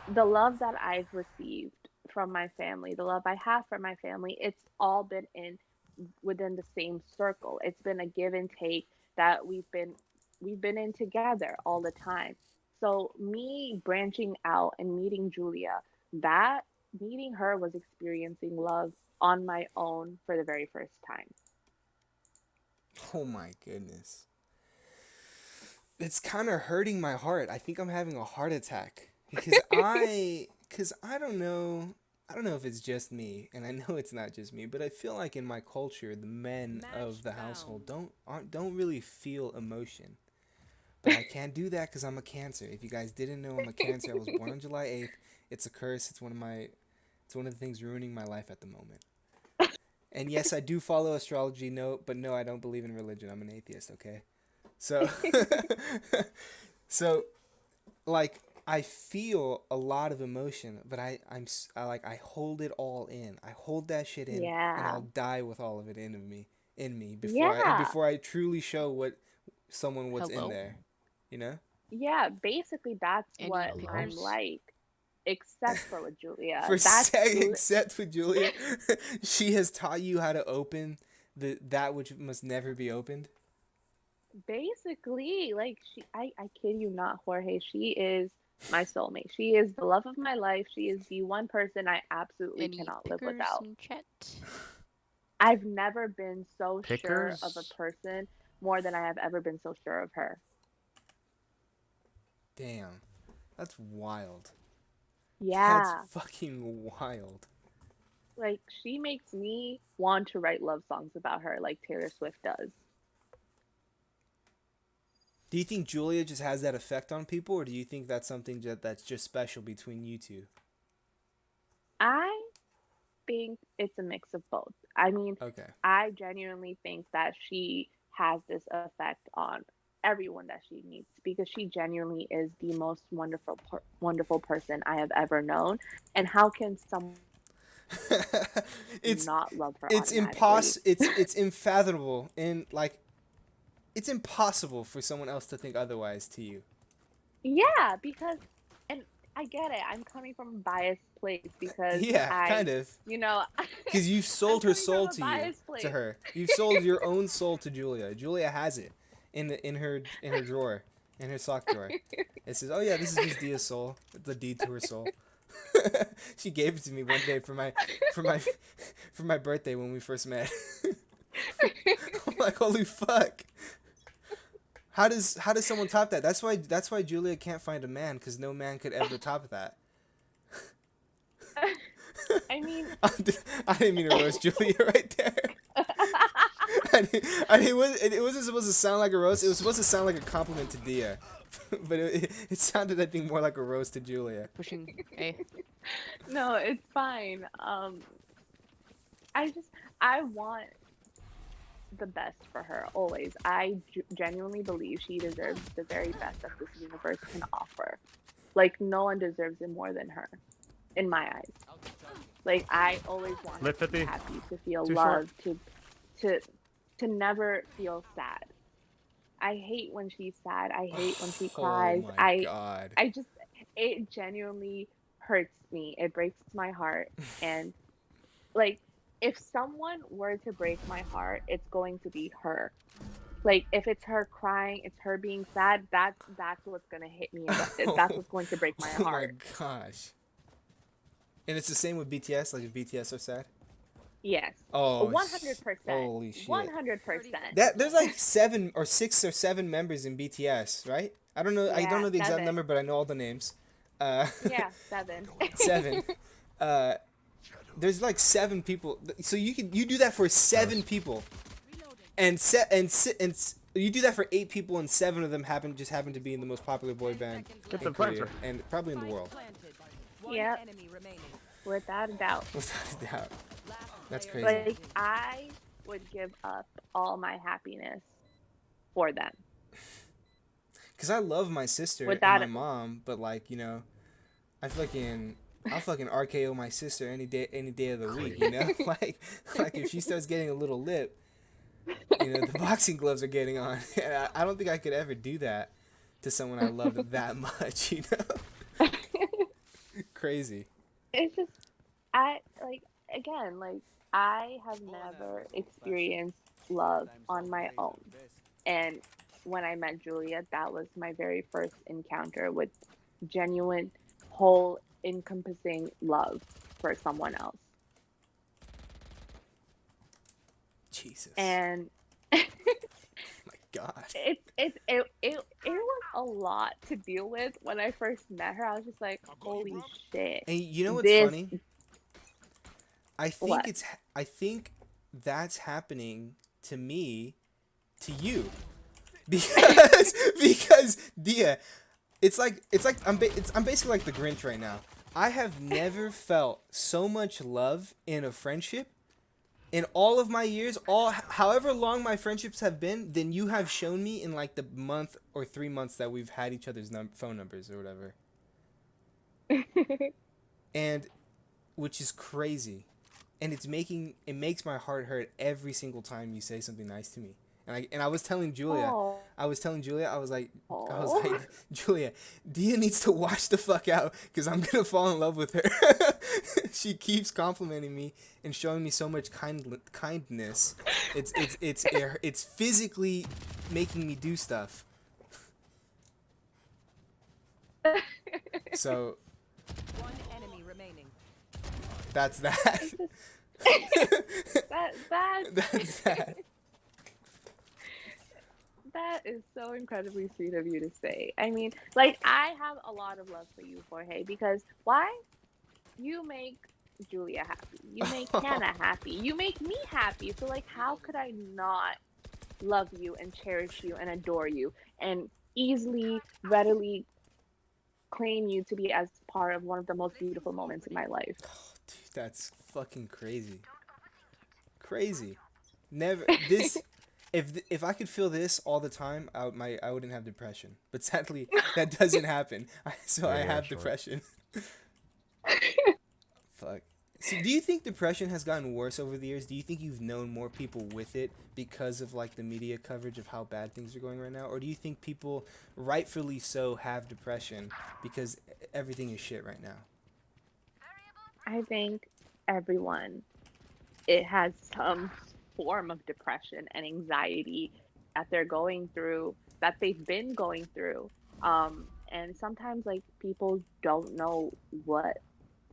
the love that I've received from my family, the love I have for my family, it's all been within the same circle. It's been a give and take that we've been in together all the time. So me branching out and meeting Julia, that meeting her was experiencing love on my own for the very first time. Oh my goodness. It's kind of hurting my heart. I think I'm having a heart attack because I don't know. I don't know if it's just me, and I know it's not just me, but I feel like in my culture, the men of the household don't really feel emotion. But I can't do that because I'm a Cancer. If you guys didn't know, I'm a Cancer. I was born on July 8th. It's a curse. It's one of the things ruining my life at the moment. And yes, I do follow astrology. But no, I don't believe in religion. I'm an atheist. Okay, so so like I feel a lot of emotion, but I hold it all in. I hold that shit in, and Yeah. I'll die with all of it in me Yeah. before I truly show what's in Hello? there, you know. Yeah, basically that's Any what I'm pickers? like, except for with Julia. For That's except with Julia, she has taught you how to open that which must never be opened. basically like I kid you not, Jorge. She is my soulmate. She is the love of my life. She is the one person I absolutely Any cannot live pickers without. in chat? I've never been so sure of a Pickers? person more than I have ever been so sure of her. Damn, that's wild. Yeah. That's fucking wild. Like she makes me want to write love songs about her like Taylor Swift does. Do you think Julia just has that effect on people, or do you think that's something that's just special between you two? I think it's a mix of both. I mean, Okay. I genuinely think that she has this effect on everyone that she meets because she genuinely is the most wonderful person I have ever known. And how can someone it's not love her it's automatically? it's unfathomable, and like it's impossible for someone else to think otherwise to you. Yeah, because, and I get it. I'm coming from a biased place because Yeah, kind of. Because you've sold her coming from soul a to you, biased place. to her. You've sold your own soul to Julia. Julia has it in her drawer. in her sock drawer. It says, "Oh yeah, this is just Dia's soul, the deed to her soul." She gave it to me one day for my birthday when we first met. I'm like, holy fuck. How does someone top that? That's why Julia can't find a man, because no man could ever top that. I mean, I didn't mean to roast Julia right there. It wasn't supposed to sound like a roast. It was supposed to sound like a compliment to Dia. But it sounded, I think, more like a roast to Julia. Pushing A. no, it's fine. I want the best for her always. I genuinely believe she deserves the very best that this universe can offer. Like, no one deserves it more than her, in my eyes. Like, I always want her to be happy, to feel loved, to never feel sad. I hate when she's sad. I hate when she cries. Oh my God. It genuinely hurts me. It breaks my heart. And like, if someone were to break my heart, it's going to be her. Like, if it's her crying, it's her being sad, that's what's gonna hit me. That's what's going to break my heart. Oh my gosh. And it's the same with BTS. Like, if BTS are sad. Yes. Oh, 100%. holy shit. 100%. There's like 6 or 7 members in BTS, right? I don't know. I don't know the exact 7. number, but I know all the names. Yeah, 7. 7. There's like 7 people. So you do that for 7 people, and you do that for 8 people, and 7 of them happen to be in the most popular boy band in Korea, and probably in the world. Yeah. Without a doubt. Without a doubt. That's crazy. Like, I would give up all my happiness for them. Cause I love my sister and my mom, but like, you know, I'll fucking RKO my sister any day of the week, you know? like if she starts getting a little lip, you know, the boxing gloves are getting on. And I don't think I could ever do that to someone I love that much, you know? Crazy. It's just, I have never experienced love on my own. And when I met Julia, that was my very first encounter with genuine, whole, encompassing love for someone else. Jesus. And my God. It was a lot to deal with when I first met her. I was just like, holy shit. And you know what's funny? I think that's happening to me, to you, because Dia, it's like I'm basically like the Grinch right now. I have never felt so much love in a friendship in all of my years, however long my friendships have been, than you have shown me in like the month or 3 months that we've had each other's phone numbers or whatever. And which is crazy. And it makes my heart hurt every single time you say something nice to me. And I was telling Julia, I was like, Julia, Dia needs to watch the fuck out, because I'm gonna fall in love with her. She keeps complimenting me and showing me so much kindness. It's physically making me do stuff. So. One enemy remaining. That's that. That's that. That is so incredibly sweet of you to say. I mean, like, I have a lot of love for you, Jorge, because why? You make Julia happy. You make Hannah happy. You make me happy. So, like, how could I not love you and cherish you and adore you and easily, readily claim you to be as part of one of the most beautiful moments in my life? Oh, dude, that's fucking crazy. Crazy. Never this. If I could feel this all the time, I wouldn't have depression. But sadly, that doesn't happen. So I have depression. Fuck. So do you think depression has gotten worse over the years? Do you think you've known more people with it because of like the media coverage of how bad things are going right now? Or do you think people, rightfully so, have depression because everything is shit right now? I think everyone, it has some form of depression and anxiety that they're going through, that they've been going through. And sometimes like people don't know what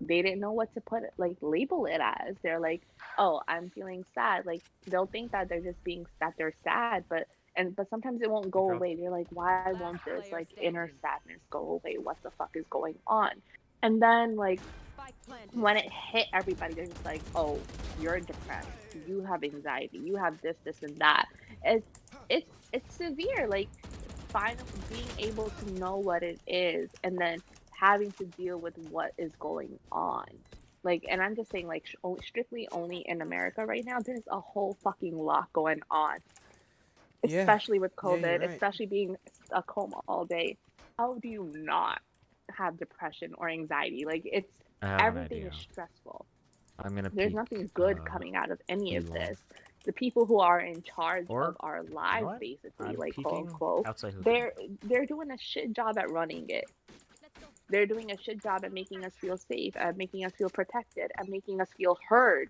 they didn't know what to put like label it as. They're like, oh, I'm feeling sad. Like they'll think that they're just being that they're sad, but sometimes it won't go away. They're like, why Last won't this player like inner standing. sadness go away? What the fuck is going on? And then like Spike planted. when it hit everybody, they're just like, oh, you're depressed, you have anxiety, you have this and that. it's it's severe. Like finally being able to know what it is and then having to deal with what is going on. Like, and I'm just saying like strictly only in America right now, there's a whole fucking lot going on, Yeah. especially with Yeah, you're COVID, right. especially being stuck home all day. How do you not have depression or anxiety? Like it's I have an everything idea. is stressful. I'm gonna There's peek. nothing good coming out of any of you this. The people who are in charge Or, of our You know lives, what? basically, I'm like quote peeking unquote, outside hooping. they're doing a shit job at running it. They're doing a shit job at making us feel safe, at making us feel protected, at making us feel heard.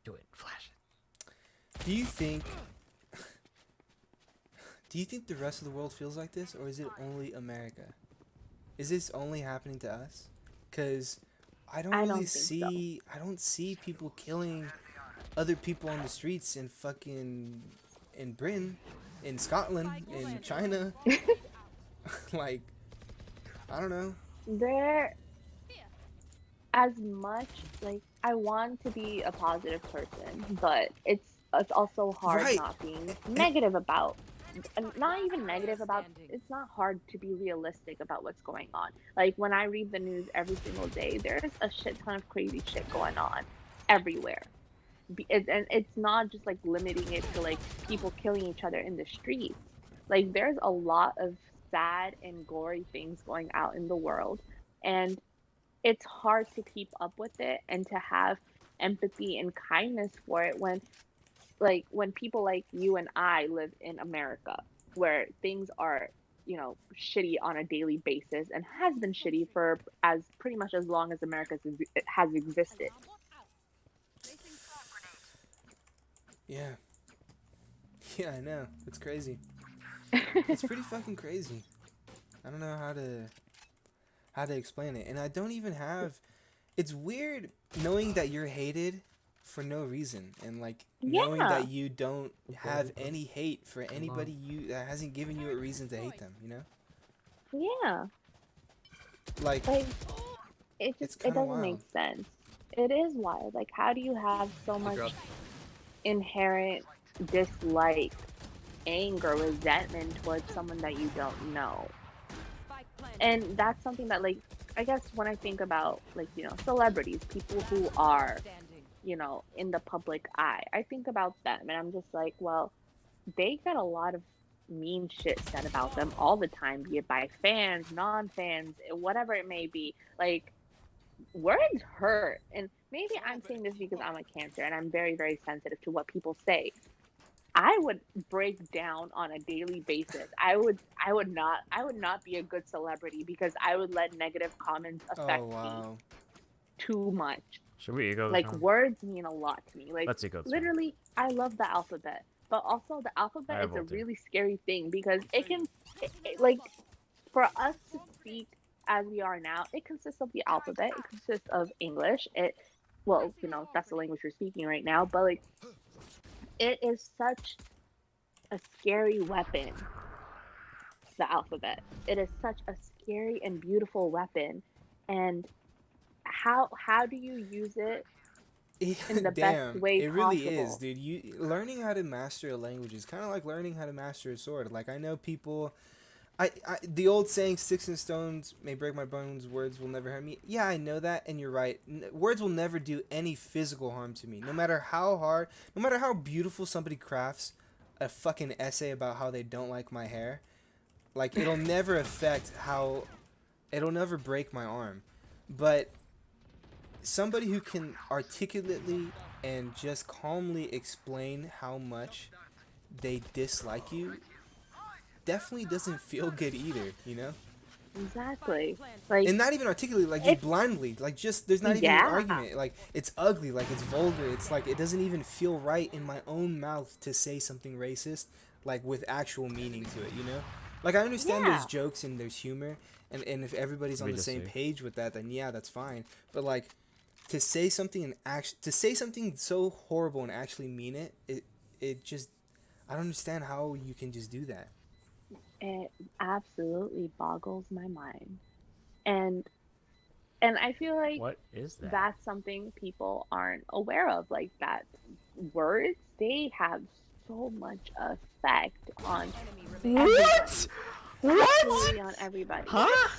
Do it. Flash it. Do you think? Do you think the rest of the world feels like this, or is it only America? Is this only happening to us? Cause I don't I really don't think so. see. I don't see people killing other people on the streets in fucking in Britain, in Scotland, in China. Like, I don't know. They're as much like I want to be a positive person, but it's also hard Right. not being negative about. Not even negative about. It's not hard to be realistic about what's going on. Like when I read the news every single day, there's a shit ton of crazy shit going on everywhere. And it's not just like limiting it to like people killing each other in the streets. Like there's a lot of sad and gory things going out in the world, and it's hard to keep up with it and to have empathy and kindness for it when people like you and I live in America where things are, you know, shitty on a daily basis and has been shitty for as pretty much as long as America has existed. Yeah. Yeah, I know. It's crazy. It's pretty fucking crazy. I don't know how to explain it. And I don't even have it's weird knowing that you're hated for no reason and like knowing Yeah. that you don't have any hate for anybody that hasn't given you a reason to hate them, you know? Yeah. Like Like It's it kinda doesn't wild. make sense. It is wild. Like how do you have so much inherent dislike, anger, resentment towards someone that you don't know? Spike planted. And that's something that like I guess when I think about like, you know, celebrities, people who are, Standing. you know, in the public eye, I think about them and I'm just like, well, they get a lot of mean shit said about them all the time, be it by fans, non-fans, whatever it may be. Like words hurt, and maybe I'm saying this because I'm a Cancer and I'm very, very sensitive to what people say. I would break down on a daily basis. I would not be a good celebrity because I would let negative comments affect oh me wow. too much. Should we ego this Like round? words mean a lot to me. Like Let's ego this round. literally, I love the alphabet, but also the I alphabet is a will too. really scary thing because it can, like, for us to speak as we are now, it consists of the alphabet. It consists of English. Well, you know, that's the language we're speaking right now, but like, it is such a scary weapon. The alphabet. It is such a scary and beautiful weapon, and how do you use it in the Damn, best way it really is, possible? dude. You learning how to master a language is kind of like learning how to master a sword. Like I know people, the old saying "sticks and stones may break my bones, words will never hurt me." Yeah, I know that, and you're right. Words will never do any physical harm to me, no matter how hard, no matter how beautiful somebody crafts a fucking essay about how they don't like my hair. Like it'll never affect how, it'll never break my arm, but somebody who can articulately and just calmly explain how much they dislike you definitely doesn't feel good either, you know? Exactly. Like, And not even articulately, like just It's- blindly, like just there's not even Yeah. an argument. Like it's ugly, like it's vulgar. It's like it doesn't even feel right in my own mouth to say something racist like with actual meaning to it, you know? Like I understand there's jokes and there's humor, and if everybody's on We the just same say. page with that, then yeah, that's fine. But like to say something to say something so horrible and actually mean it, it just I don't understand how you can just do that. It absolutely boggles my mind. And I feel like What is that? that's something people aren't aware of. Like that words, they have so much effect on everybody. Absolutely on everybody. Huh?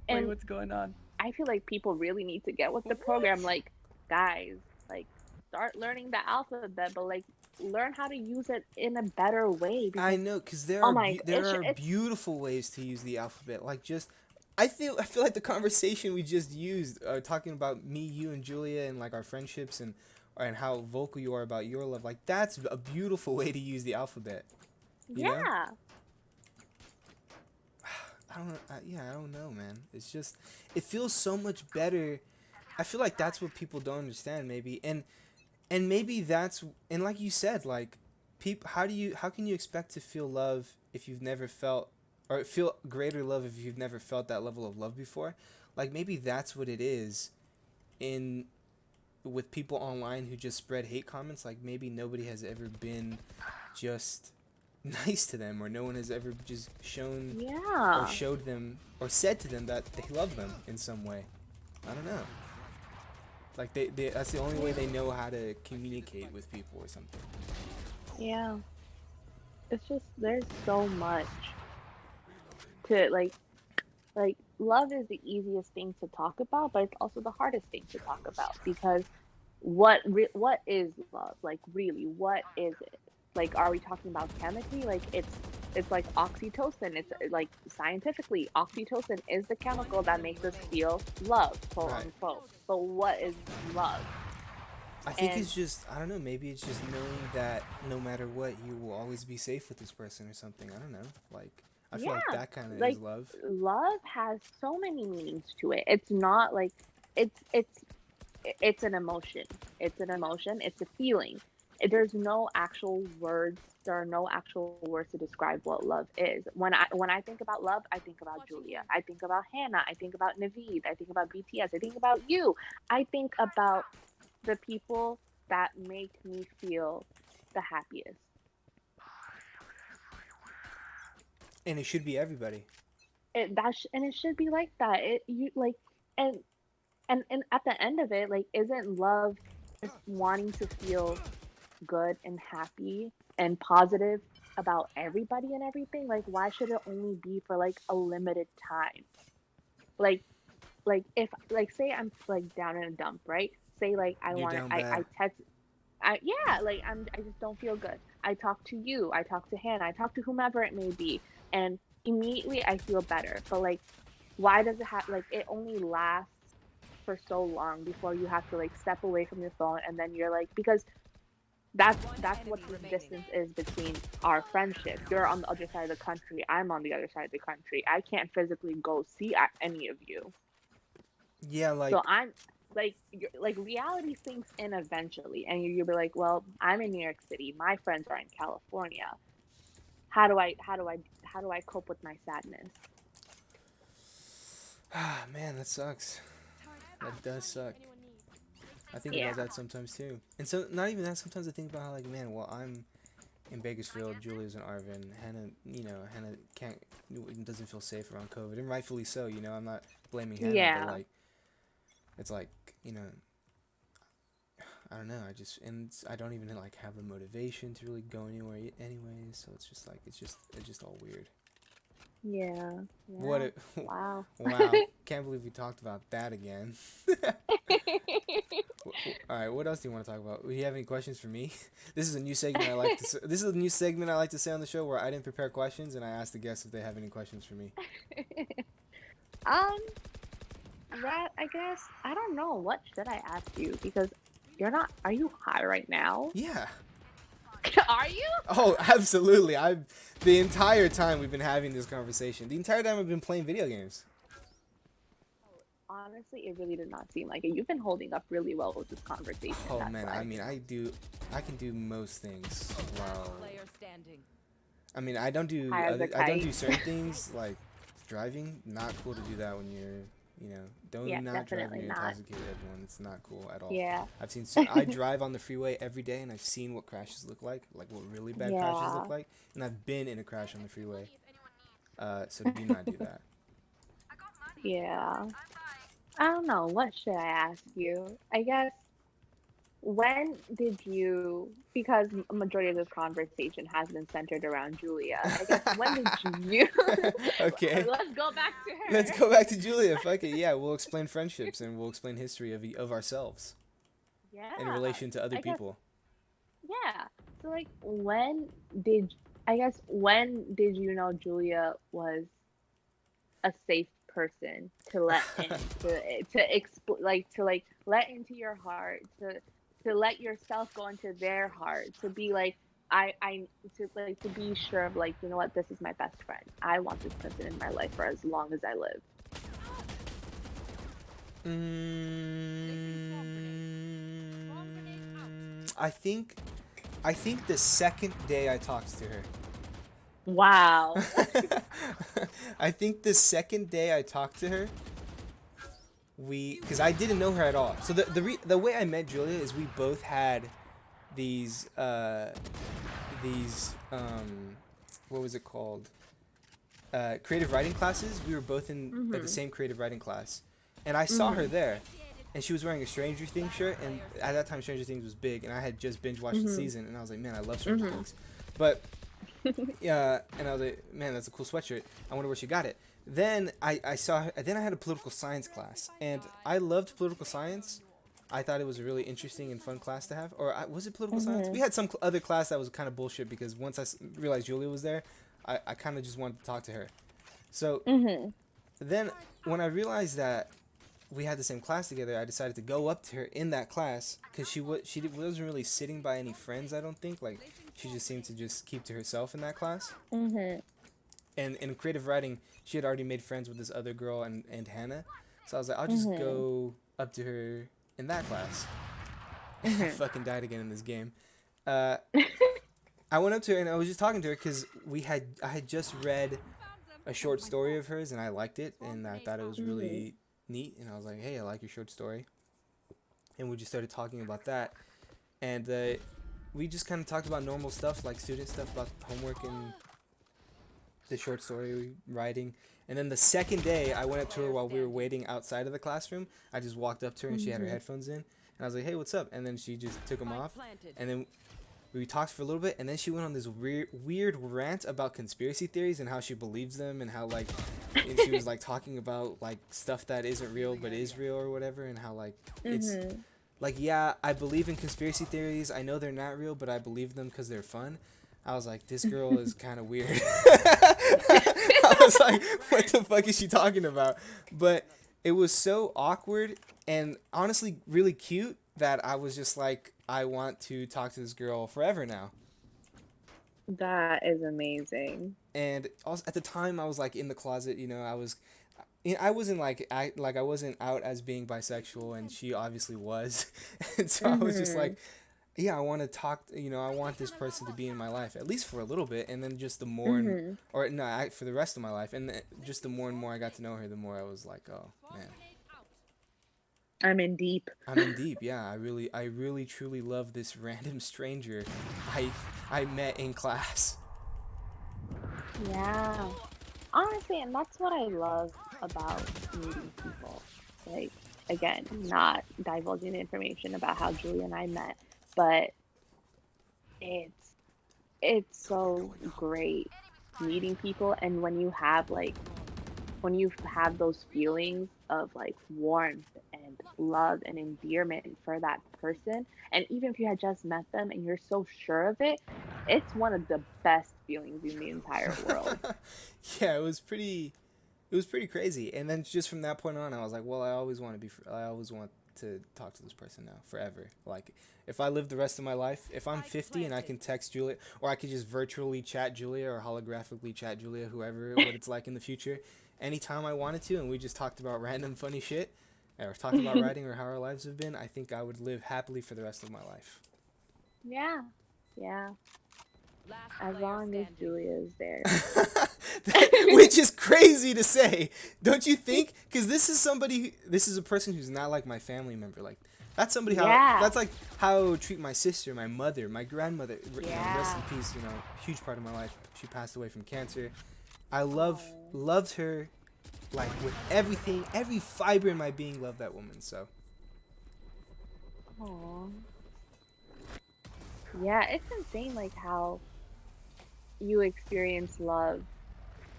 And what's going on? I feel like people really need to get with the program. Like, guys, like start learning the alphabet, but like learn how to use it in a better way. I Because know, because there oh are my, there are it's beautiful ways to use the alphabet. Like just, I feel like the conversation we just used, talking about me, you, and Julia, and like our friendships and how vocal you are about your love. Like that's a beautiful way to use the alphabet. You know? yeah. I don't know, man. It's just, it feels so much better. I feel like that's what people don't understand, maybe, and maybe that's, and like you said, like, how can you expect to feel love if you've never felt, or feel greater love if you've never felt that level of love before? Like maybe that's what it is, in, with people online who just spread hate comments. Like maybe nobody has ever been just nice to them, or no one has ever just shown or showed them or said to them that they love them in some way. I don't know. Like they that's the only way they know how to communicate with people or something. Yeah. It's just there's so much to like love is the easiest thing to talk about, but it's also the hardest thing to talk about because what is love? Like really, what is it? Like are we talking about chemically? Like it's like oxytocin. It's like scientifically oxytocin is the chemical that makes us feel love, quote unquote. But what is love? I think it's just, I don't know, maybe it's just knowing that no matter what, you will always be safe with this person or something. I don't know. Like, I feel like that kind of is love. Love has so many meanings to it. It's not like, it's an emotion. It's an emotion. It's a feeling. There's no actual words. There are no actual words to describe what love is. When I think about love, I think about Julia. I think about Hannah. I think about Naveed. I think about BTS. I think about you. I think about the people that make me feel the happiest. And it should be everybody. And it should be like that. And at the end of it, like, isn't love just wanting to feel good and happy and positive about everybody and everything? Like, why should it only be for like a limited time? Like if like say I'm like down in a dump, right? Say like I text I just don't feel good. I talk to you, I talk to Hannah, I talk to whomever it may be, and immediately I feel better. But like why does it have like it only lasts for so long before you have to like step away from your phone and then you're like because that's what the distance is between our friendship. You're on the other side of the country, I'm on the other side of the country. I can't physically go see any of you. Yeah, like so I'm like reality sinks in eventually, and you'll be like, well, I'm in New York City, my friends are in California. How do I cope with my sadness? Ah, man, that sucks. That does suck. I think about that sometimes too. And so not even that, sometimes I think about how like, man, well, I'm in Bakersfield, Julia's in Arvin, Hannah doesn't feel safe around COVID, and rightfully so, you know, I'm not blaming Hannah, but like it's like, you know, I don't know, I don't even like have the motivation to really go anywhere anyways, so it's just like, it's just all weird. Yeah. Wow. Can't believe we talked about that again. Alright, what else do you want to talk about? Do you have any questions for me? This is a new segment I like to say on the show where I didn't prepare questions and I ask the guests if they have any questions for me. That, I guess, I don't know, what should I ask you? Because are you high right now? Yeah. Are you? Oh, absolutely. The entire time we've been having this conversation, the entire time I've been playing video games. Honestly, it really did not seem like it. You've been holding up really well with this conversation. Oh man, I mean, I can do most things well. I mean, I don't do High as a I don't do kite. certain things like driving. Not cool to do that when you're, don't Yeah, not drive when definitely you're not. intoxicated. Everyone, it's not cool at all. Yeah. I've seen. I drive on the freeway every day, and I've seen what crashes look like what really bad crashes Yeah. look like, and I've been in a crash on the freeway. So do not do that. Yeah. I don't know. What should I ask you? I guess when did you, because a majority of this conversation has been centered around Julia, I guess when did you, Okay. let's go back to her. Let's go back to Julia. Fuck it. Yeah, we'll explain friendships and we'll explain history of ourselves Yeah. in relation to other I guess, people. yeah. So like when did you know Julia was a safe person to let in, to let into your heart, to let yourself go into their heart, to be like to be sure of like, you know what, this is my best friend. I want this person in my life for as long as I live. I think the second day I talked to her. Wow. I think the second day I talked to her, because I didn't know her at all. So the way I met Julia is we both had these what was it called? Creative writing classes. We were both in at the same creative writing class, and I saw her there, and she was wearing a Stranger Things shirt, and at that time Stranger Things was big, and I had just binge watched the season, and I was like, man, I love Stranger Things, but yeah, and I was like, man, that's a cool sweatshirt. I wonder where she got it. Then I saw her, then I had a political science class, and I loved political science. I thought it was a really interesting and fun class to have. Or was it political science? We had some other class that was kind of bullshit because once I realized Julia was there, I kind of just wanted to talk to her. So then when I realized that we had the same class together, I decided to go up to her in that class because she wasn't really sitting by any friends, I don't think. Like, she just seemed to just keep to herself in that class. And in creative writing, she had already made friends with this other girl and Hannah. So I was like, I'll just go up to her in that class. I fucking died again in this game. I went up to her and I was just talking to her because I had just read a short story of hers and I liked it and I thought it was really neat. And I was like, hey, I like your short story. And we just started talking about that. And we just kind of talked about normal stuff, like student stuff, about homework and the short story writing. And then the second day, I went up to her while we were waiting outside of the classroom. I just walked up to her and she had her headphones in. And I was like, hey, what's up? And then she just took them off. And then we talked for a little bit. And then she went on this weird rant about conspiracy theories and how she believes them. And how, like, and she was, like, talking about, like, stuff that isn't real but is real or whatever. And how, like, it's... Like, yeah, I believe in conspiracy theories. I know they're not real, but I believe them because they're fun. I was like, this girl is kind of weird. I was like, what the fuck is she talking about? But it was so awkward and honestly really cute that I was just like, I want to talk to this girl forever now. That is amazing. And also at the time I was like in the closet, I wasn't I wasn't out as being bisexual, and she obviously was. And so I was just like, yeah, I want to talk, I want this person to be in my life, at least for a little bit, and then just the more, for the rest of my life, and just the more and more I got to know her, the more I was like, oh, man. I'm in deep. Yeah. I really, truly love this random stranger I met in class. Yeah. Honestly, and that's what I love about meeting people. Like, again, not divulging information about how Julia and I met, but it's so great meeting people, and when you have those feelings of like warmth and love and endearment for that person, and even if you had just met them and you're so sure of it, it's one of the best feelings in the entire world. Yeah, it was pretty crazy. And then just from that point on, I was like, well, I always want to talk to this person now forever. Like, if I live the rest of my life, if I'm 50 and I can text Julia, or I could just virtually chat Julia or holographically chat Julia, whoever, what it's like in the future, anytime I wanted to, and we just talked about random funny shit, or talked about writing or how our lives have been, I think I would live happily for the rest of my life. Yeah. Last As player long as standing. Julia is there. Which is crazy to say, don't you think? Because this is a person who's not like my family member. Like that's somebody Yeah. that's like how I would treat my sister, my mother, my grandmother. You know, rest in Yeah. peace. You know, huge part of my life. She passed away from cancer. I loved her, like with everything, every fiber in my being. Loved that woman. So Aww. Yeah, it's insane like how you experience love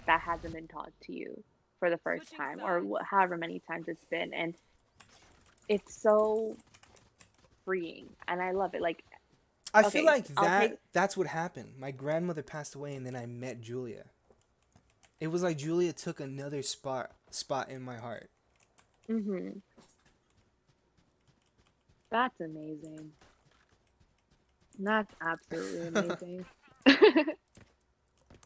that hasn't been taught to you for the first Switching time or sides. however many times it's been, and it's so freeing and I love it. Like, I feel okay, like I'll take that's what happened. My grandmother passed away, and then I met Julia. It was like Julia took another spot in my heart. mhm. That's amazing. That's absolutely amazing.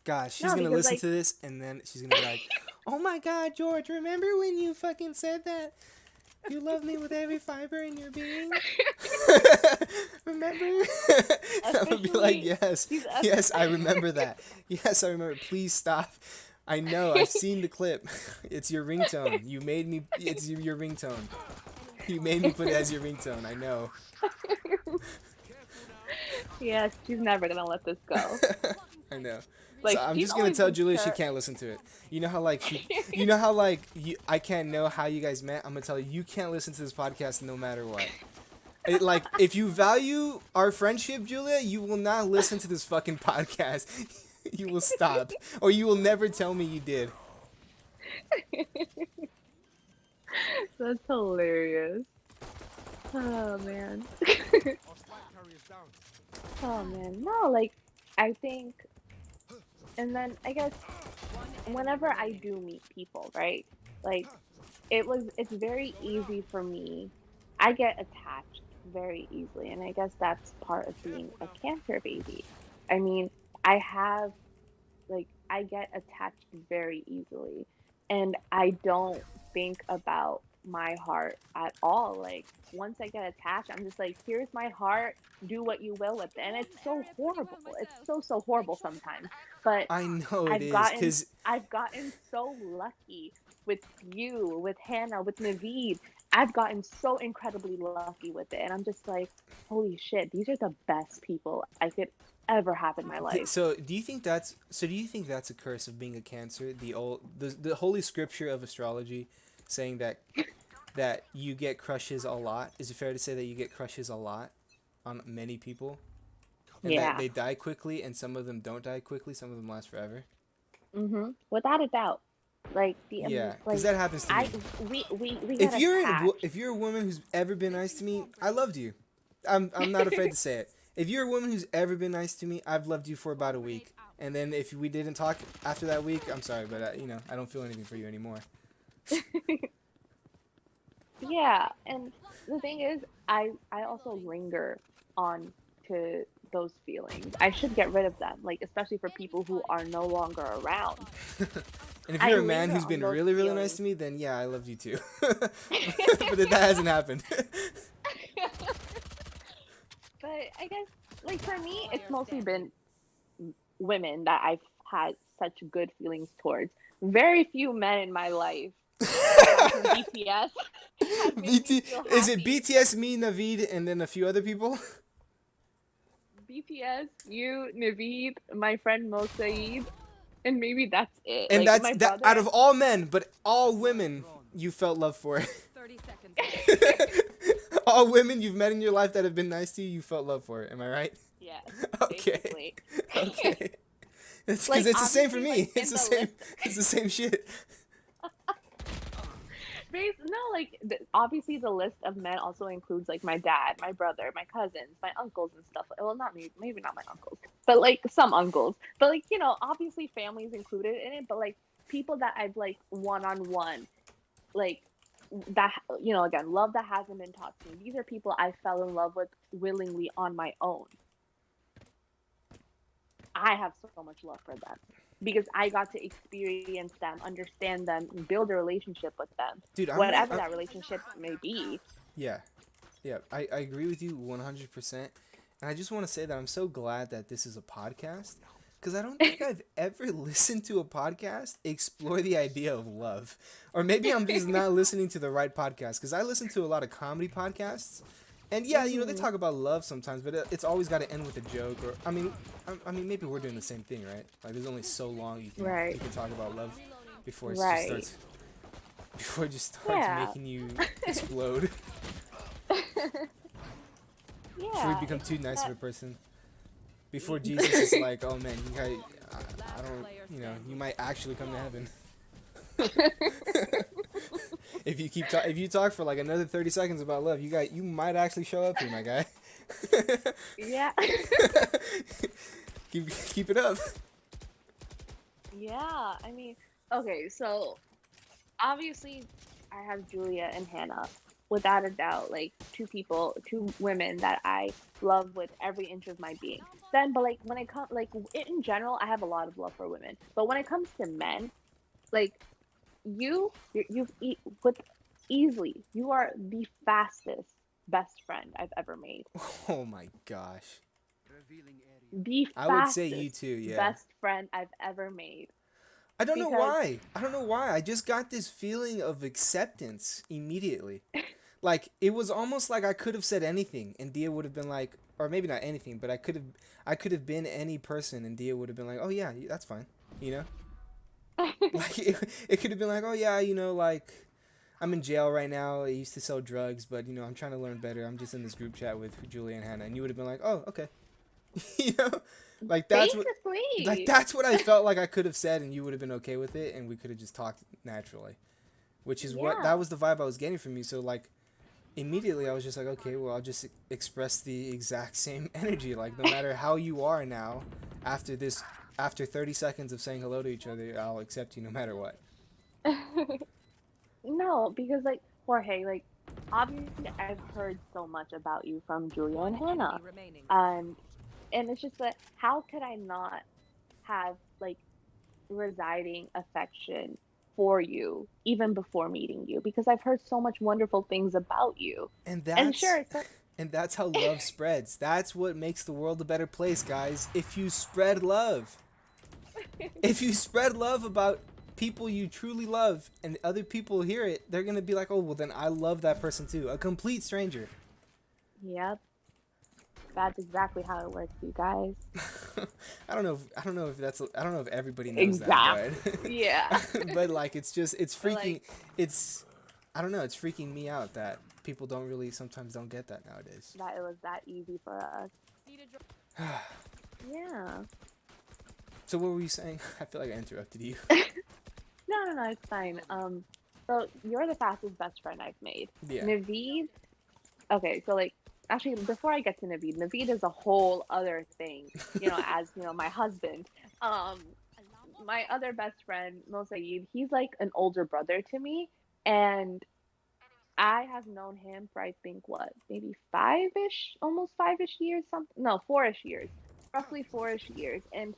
Gosh, she's No, gonna because listen like to this, and then she's gonna be like, "Oh my God, George, remember when you fucking said that you love me with every fiber in your being? Remember?" I'm gonna be like, officially "Yes, she's yes, I remember that. Yes, I remember. Please stop. I know. I've seen the clip. It's your ringtone. You made me. It's your ringtone. You made me put it as your ringtone. I know." yes, she's never gonna let this go. I know. So Like I'm she's just gonna always tell been Julia she sure. can't listen to it. You know how like you know how like I can't know how you guys met. I'm gonna tell you, you can't listen to this podcast no matter what. Like if you value our friendship, Julia, you will not listen to this fucking podcast. You will stop, or you will never tell me you did. That's hilarious. Oh man. Oh man. No, like I think, and then I guess whenever I do meet people, right? Like it's very easy for me. I get attached very easily, and I guess that's part of being a cancer baby. I mean, I have like I get attached very easily, and I don't think about my heart at all. Like once I get attached, I'm just like, here's my heart, do what you will with it. And it's so horrible. It's so horrible sometimes. But I know it I've is, gotten cause I've gotten so lucky with you, with Hannah, with Naveed. I've gotten so incredibly lucky with it. And I'm just like, holy shit, these are the best people I could ever have in my life. so do you think that's a curse of being a Cancer? The holy scripture of astrology, saying that you get crushes a lot. Is it fair to say that you get crushes a lot on many people, and that Yeah. they die quickly, and some of them don't die quickly, some of them last forever? Without a doubt. Like Yeah, because like that happens to me. we If get you're attached. if you're a woman who's ever been nice to me, I loved you. I'm not afraid to say it. If you're a woman who's ever been nice to me, I've loved you for about a week. And then if we didn't talk after that week, I'm sorry, but I don't feel anything for you anymore. Yeah, and the thing is, I also linger on to those feelings. I should get rid of them, like especially for people who are no longer around. And if I you're a man linger who's on been those really, really nice feelings. to me, then yeah, I loved you too. But that hasn't happened. But I guess, like for me, it's mostly been women that I've had such good feelings towards. Very few men in my life, aside from BTS, have made me feel Is it happy. BTS, me, Naveed, and then a few other people? BTS, you, Naveed, my friend Mo Saeed, and maybe that's it. And Like that's my that brother. out of all men, but all women you felt love for. 30 seconds. All women you've met in your life that have been nice to you, you felt love for. Am I right? Yes. Okay. Basically. Okay. It's Like, because it's the same for obviously, me. like, It's in the the same. list- It's the same shit. No, like obviously the list of men also includes like my dad, my brother, my cousins, my uncles and stuff. Well, not me, maybe not my uncles, but like some uncles. But like obviously families included in it. But like people that I've like one-on-one, like that again, love that hasn't been taught to me. These are people I fell in love with willingly on my own. I have so much love for them because I got to experience them, understand them, and build a relationship with them. Dude, Whatever that relationship may be. Yeah, yeah. I agree with you 100%. And I just want to say that I'm so glad that this is a podcast, because I don't think I've ever listened to a podcast explore the idea of love. Or maybe I'm just not listening to the right podcast, because I listen to a lot of comedy podcasts. And yeah, you know, they talk about love sometimes, but it's always got to end with a joke. Or I mean, maybe we're doing the same thing, right? Like, there's only so long you can talk about love before it just starts. Before it just starts making you explode. Before you become too nice of a person. Before Jesus is like, oh man, you guys, I don't, you know, you might actually come to heaven. If you talk for like another 30 seconds about love, you might actually show up here, my guy. Yeah. keep it up. Yeah, I mean, okay, so obviously I have Julia and Hannah, without a doubt, like two women that I love with every inch of my being. But like when it comes, like in general, I have a lot of love for women. But when it comes to men, like you are the fastest best friend I've ever made. Oh my gosh. The fastest I would say you too, yeah. best friend I've ever made. I don't know why. I just got this feeling of acceptance immediately. Like, it was almost like I could have said anything and Diya would have been like, or maybe not anything, but I could have been any person and Diya would have been like, oh yeah, that's fine, you know? Like, it could have been like, oh yeah, you know, like, I'm in jail right now. I used to sell drugs, but, you know, I'm trying to learn better. I'm just in this group chat with Julia and Hannah. And you would have been like, oh, okay. You know? Like, that's what I felt like I could have said, and you would have been okay with it, and we could have just talked naturally. Which is that was the vibe I was getting from you. So, like, immediately I was just like, okay, well, I'll just express the exact same energy. Like, no matter how you are now, after 30 seconds of saying hello to each other, I'll accept you no matter what. No, because, like, Jorge, like, obviously I've heard so much about you from Julia and Hannah. And it's just that, how could I not have, like, residing affection for you even before meeting you? Because I've heard so much wonderful things about you. And that's how love spreads. That's what makes the world a better place, guys. If you spread love. If you spread love about people you truly love and other people hear it, they're going to be like, oh, well, then I love that person too. A complete stranger. Yep. That's exactly how it works, you guys. I don't know if everybody knows that, but yeah. But like, it's freaking, I don't know, it's freaking me out that people sometimes don't get that nowadays. That it was that easy for us. Yeah. So what were you saying? I feel like I interrupted you. No, it's fine. So you're the fastest best friend I've made. Yeah. Naveed. Okay, so like, actually, before I get to Naveed is a whole other thing. You know, as you know, my husband. My other best friend, Mosaid, he's like an older brother to me, and I have known him for, I think, maybe almost 5-ish years, something. No, 4-ish years, roughly 4-ish years, and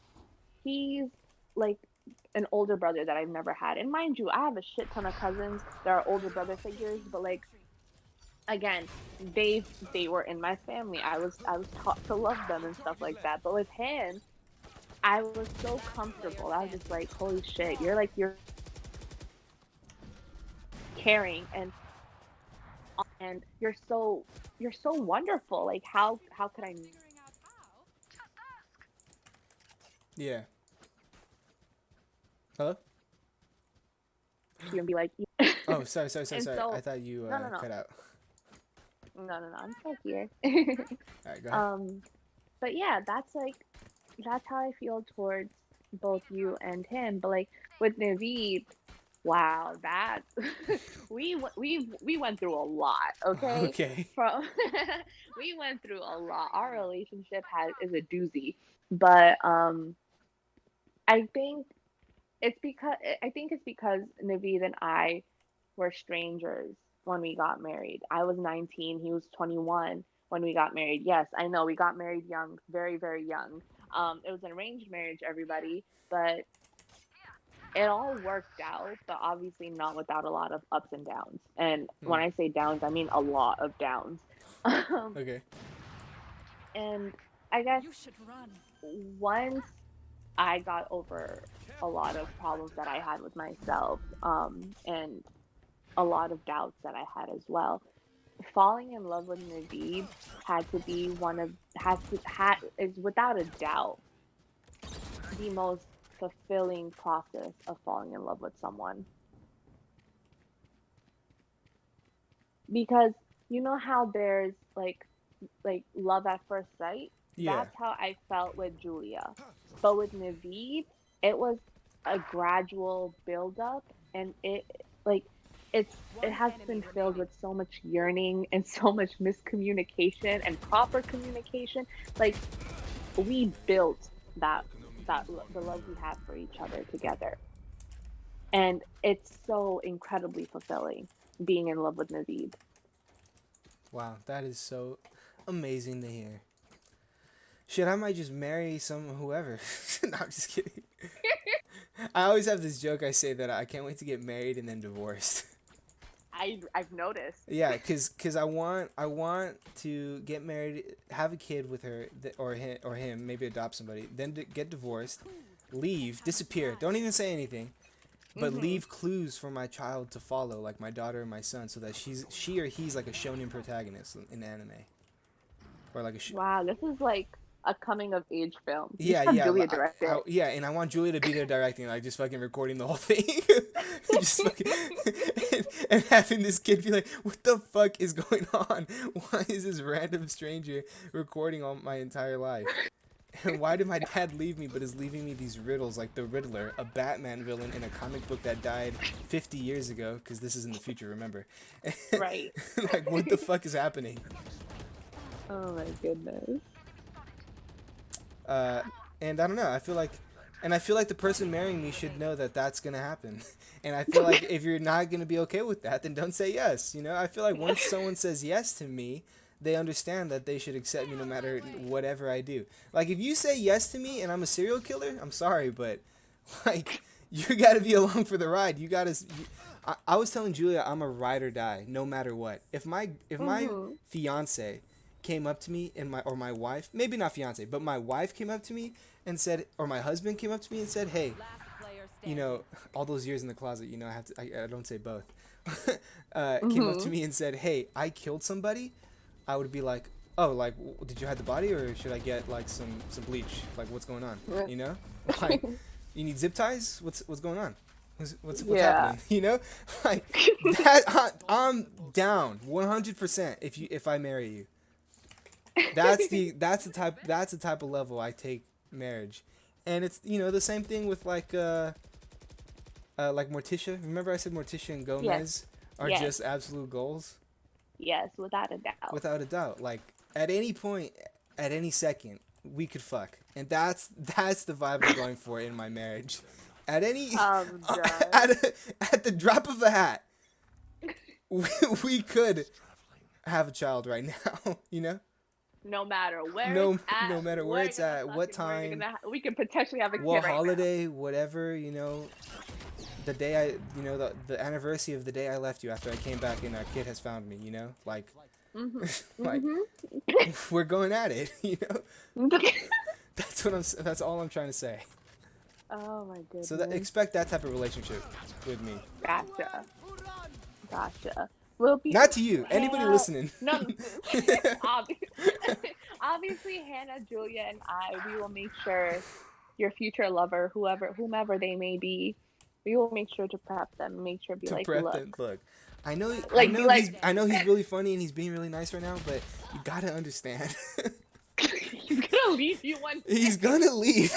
he's like an older brother that I've never had. And mind you, I have a shit ton of cousins that are older brother figures, but like, again, they were in my family. I was taught to love them and stuff like that. But with him, I was so comfortable. I was just like, holy shit, you're caring and you're so wonderful. Like, how could I? Yeah. Hello? You and be like, oh, sorry. So, I thought you no. cut out. No, I'm still here. Alright, go ahead. But yeah, that's how I feel towards both you and him. But like with Naveed, wow, that we went through a lot. Okay. Okay. We went through a lot. Our relationship is a doozy. But I think it's because Naveed and I were strangers when we got married. I was 19, he was 21 when we got married. Yes, I know, we got married young, very, very young. It was an arranged marriage, everybody, but it all worked out, but obviously not without a lot of ups and downs. And when I say downs, I mean a lot of downs. Okay. And I guess You should run. once I got over a lot of problems that I had with myself, and a lot of doubts that I had as well, falling in love with Naveed had to be is without a doubt the most fulfilling process of falling in love with someone. Because you know how there's like love at first sight? Yeah. That's how I felt with Julia. But with Naveed, it was a gradual build up, and like it One has been enemy filled remaining. with so much yearning and so much miscommunication and proper communication. Like we built the love we have for each other together. And it's so incredibly fulfilling being in love with Naveed. Wow, that is so amazing to hear. Shit, I might just marry some whoever. No, I'm just kidding. I always have this joke I say that I can't wait to get married and then divorced. I've noticed. Yeah, cause I want to get married, have a kid with her, or him, maybe adopt somebody, then get divorced, leave, disappear, don't even say anything, but leave clues for my child to follow, like my daughter or my son, so that she or he's like a shonen protagonist in anime, or like a Wow, this is like a coming of age film. You yeah, should have yeah, Julia direct it. yeah, and I want Julia to be there directing, like just fucking recording the whole thing, just fucking, and having this kid be like, "What the fuck is going on? Why is this random stranger recording all my entire life? And why did my dad leave me, but is leaving me these riddles like the Riddler, a Batman villain in a comic book that died 50 years ago? Because this is in the future, remember? Right. Like, what the fuck is happening?" Oh my goodness. And I don't know. I feel like the person marrying me should know that that's gonna happen. And I feel like if you're not gonna be okay with that, then don't say yes. You know, I feel like once someone says yes to me, they understand that they should accept me no matter whatever I do. Like if you say yes to me and I'm a serial killer, I'm sorry, but like you gotta be along for the ride. You gotta. I was telling Julia I'm a ride or die, no matter what. If my fiance came up to me and my wife, maybe not fiance, but my wife came up to me and said, or my husband came up to me and said, "Hey, Last player you standing. know, all those years in the closet, you know, I don't say both." Came up to me and said, "Hey, I killed somebody," I would be like, "Oh, like, did you hide the body, or should I get like some bleach? Like, what's going on? You know, like, you need zip ties? What's going on? What's Yeah. happening? You know, like that. I'm down 100% if I marry you. That's the type of level I take marriage, and it's the same thing with like Morticia. Remember I said Morticia and Gomez are Yes. just absolute goals. Yes, without a doubt. Without a doubt. Like at any point, at any second, we could fuck, and that's the vibe I'm going for in my marriage. At any I'm done. at the drop of a hat, we could have a child right now. You know. No matter where No, it's at, no matter where we're it's gonna at, fuck what and we're time, we could potentially have a what kid right holiday, whatever, the day the anniversary of the day I left you after I came back and our kid has found me, like, now. like, we're going at it, that's all I'm trying to say. Oh my goodness. So expect that type of relationship with me. Gotcha. We'll be Not to you, anybody Hannah- listening. No, obviously, Hannah, Julia, and I, we will make sure your future lover, whomever they may be, we will make sure to prep them. Make sure be To like, prep look, them. Look, I know like- I know he's really funny and he's being really nice right now, but you gotta understand. he's gonna leave you one day. He's gonna leave.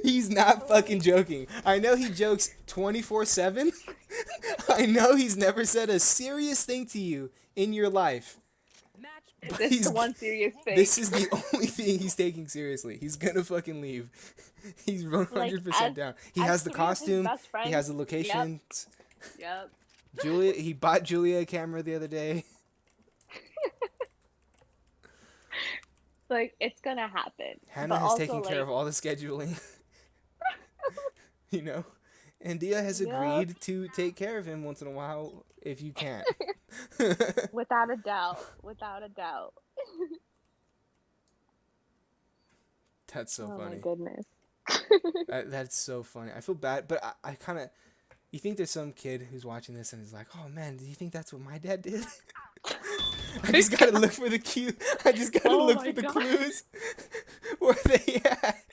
He's not fucking joking. I know he jokes 24/7. I know he's never said a serious thing to you in your life. But This is the one serious thing. This is the only thing he's taking seriously. He's gonna fucking leave. He's 100% down. He as has the sweet as his costume. best He friend. has the location. Yep. He bought Julia a camera the other day. Like, it's gonna happen. Hannah But has also, taken care like- of all the scheduling. And Diya has Yep. agreed to take care of him once in a while if you can't. Without a doubt. Without a doubt. That's so Oh my funny. goodness. That's so funny. I feel bad, but I kind of. You think there's some kid who's watching this and is like, "Oh man, do you think that's what my dad did?" I just gotta look for the cue. I just gotta Oh look my for the God. clues. Where they at?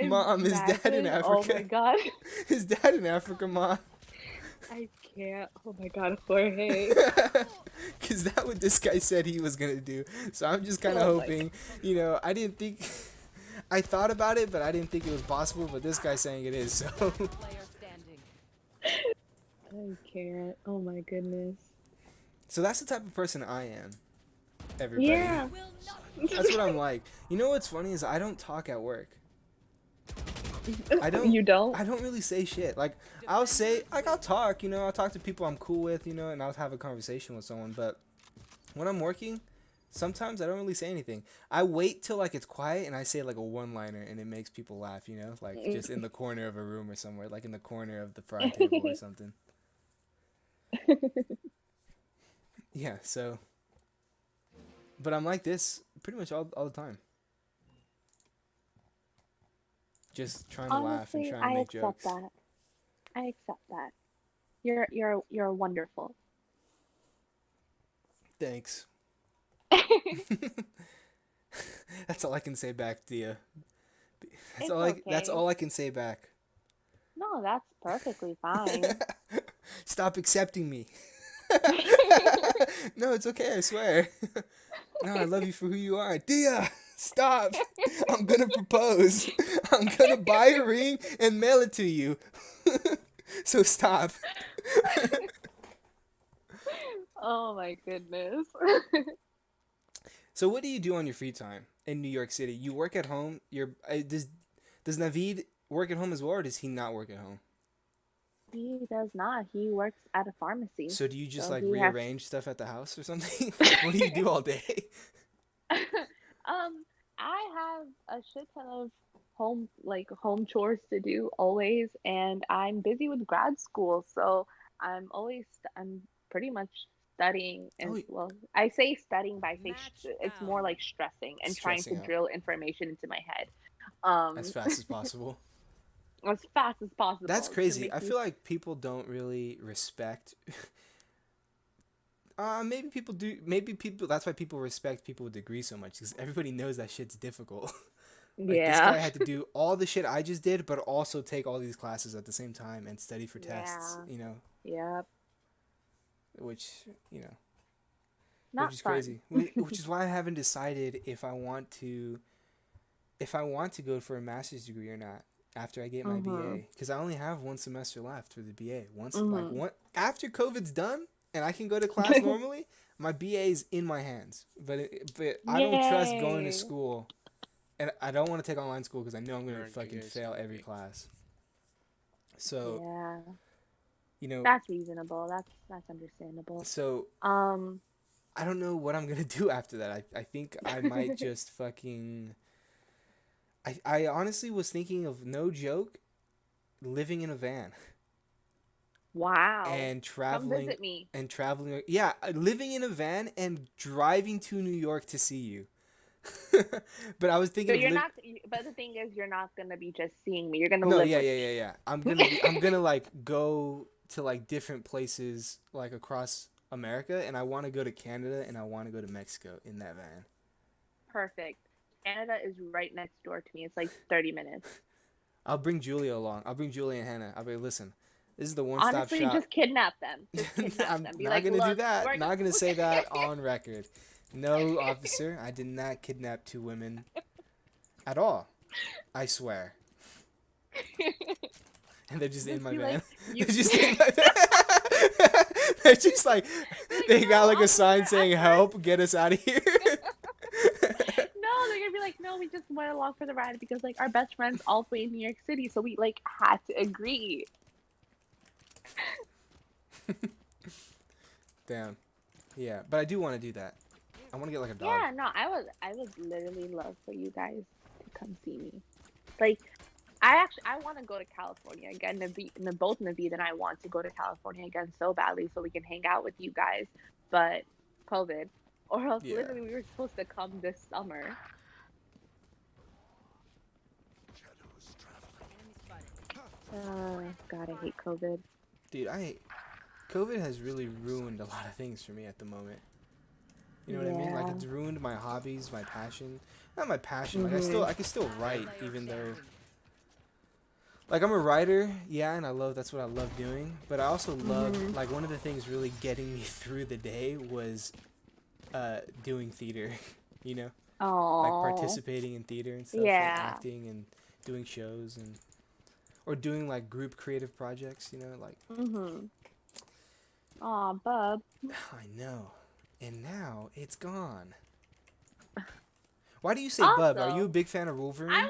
Mom, is dad in Imagine- Oh my Africa? god. Is dad in Africa, Mom? I can't. Oh my god, Jorge. Because that's what this guy said he was gonna do. So I'm just kind of Oh my hoping. You know, I didn't think. I thought about it, but I didn't think it was possible. But this guy's saying it is. So. Player standing. I can't. Oh my goodness. So that's the type of person I am. Everybody. Yeah. That's what I'm like. You know what's funny is I don't talk at work. I don't. You don't? I don't really say shit. Like I'll say, like I'll talk. You know, I'll talk to people I'm cool with. You know, and I'll have a conversation with someone. But when I'm working, sometimes I don't really say anything. I wait till like it's quiet and I say like a one-liner and it makes people laugh. You know, like just in the corner of a room or somewhere, like in the corner of the fry table or something. Yeah. So. But I'm like this pretty much all the time. Just trying to laugh and Honestly, trying to I make accept jokes. that. I accept that. You're wonderful. Thanks. That's all I can say back, Dia. It's That's okay. all I can say back. No, that's perfectly fine. Stop accepting me. No, it's okay, I swear. No, I love you for who you are. Dia, stop. I'm gonna propose. I'm gonna buy a ring and mail it to you. So stop. Oh my goodness. So what do you do on your free time in New York City? You work at home. Does Naveed work at home as well, or does he not work at home? He does not. He works at a pharmacy. So do you just So like he has- rearrange stuff at the house or something? What do you do all day? I have a shit ton of home chores to do always, and I'm busy with grad school, so I'm pretty much studying, and Oh, y- well, I say studying, but I say Match it's more found. like stressing and trying to Stressing out. drill information into my head, As fast as possible. as fast as possible. That's to crazy. make I me- feel like people don't really respect. Maybe people do. Maybe people. That's why people respect people with degrees so much, because everybody knows that shit's difficult. Like, yeah. this guy had to do all the shit I just did, but also take all these classes at the same time and study for tests. Yeah. You know, Yep. which you know, Not which is fun. crazy. Which is why I haven't decided if I want to go for a master's degree or not after I get my BA, because I only have one semester left for the BA. After COVID's done and I can go to class normally, my BA is in my hands. But I don't trust going to Yay. school, and I don't want to take online school because I know I'm gonna Learn fucking GA's fail gonna every be. class. So Yeah. you know, That's reasonable. That's understandable. so I don't know what I'm gonna do after that. I think I might just fucking. I honestly was thinking of, no joke, living in a van Wow. and Come traveling visit me. Yeah, living in a van and driving to New York to see you. But I was thinking But of you're not. But the thing is, you're not gonna be just seeing me. You're gonna No, live yeah, with yeah, me. yeah, yeah. I'm gonna like go to like different places like across America, and I want to go to Canada and I want to go to Mexico in that van. Perfect. Canada is right next door to me. It's like 30 minutes. I'll bring Julia along. I'll bring Julia and Hannah. I'll be like, listen, this is the one-stop Honestly, shop. just kidnap them. Just kidnap I'm them. Be not like, gonna do look, that. we're Not gonna say that on record. No, officer, I did not kidnap 2 women at all. I swear. And they're just in my be van. like, you- They're just in my van. They're just like, they got like a sign saying "Help! Get us out of here." No, they're gonna be like, no, we just went along for the ride because like our best friends all the way in New York City, so we like had to agree. Damn. Yeah, but I do want to do that. I want to get like a dog. Yeah, no, I would literally love for you guys to come see me. Like, I want to go to California again. Both Naveed and I want to go to California again so badly so we can hang out with you guys. But COVID, or else Yeah. literally we were supposed to come this summer. God, I hate COVID. Dude, COVID has really ruined a lot of things for me at the moment. You know what I mean? Like, Yeah. it's ruined my hobbies, my passion. Not my passion. Like, Mhm. I can still write, even though, like, I'm a writer, yeah, and that's what I love doing. But I also love, Mhm. like, one of the things really getting me through the day was doing theater. You know, like Oh. participating in theater and stuff, and Yeah. acting and doing shows or doing like group creative projects. You know, like. Mhm. Aw, bub. I know. And now it's gone. Why do you say bub? Are you a Also, big fan of Wolverine? I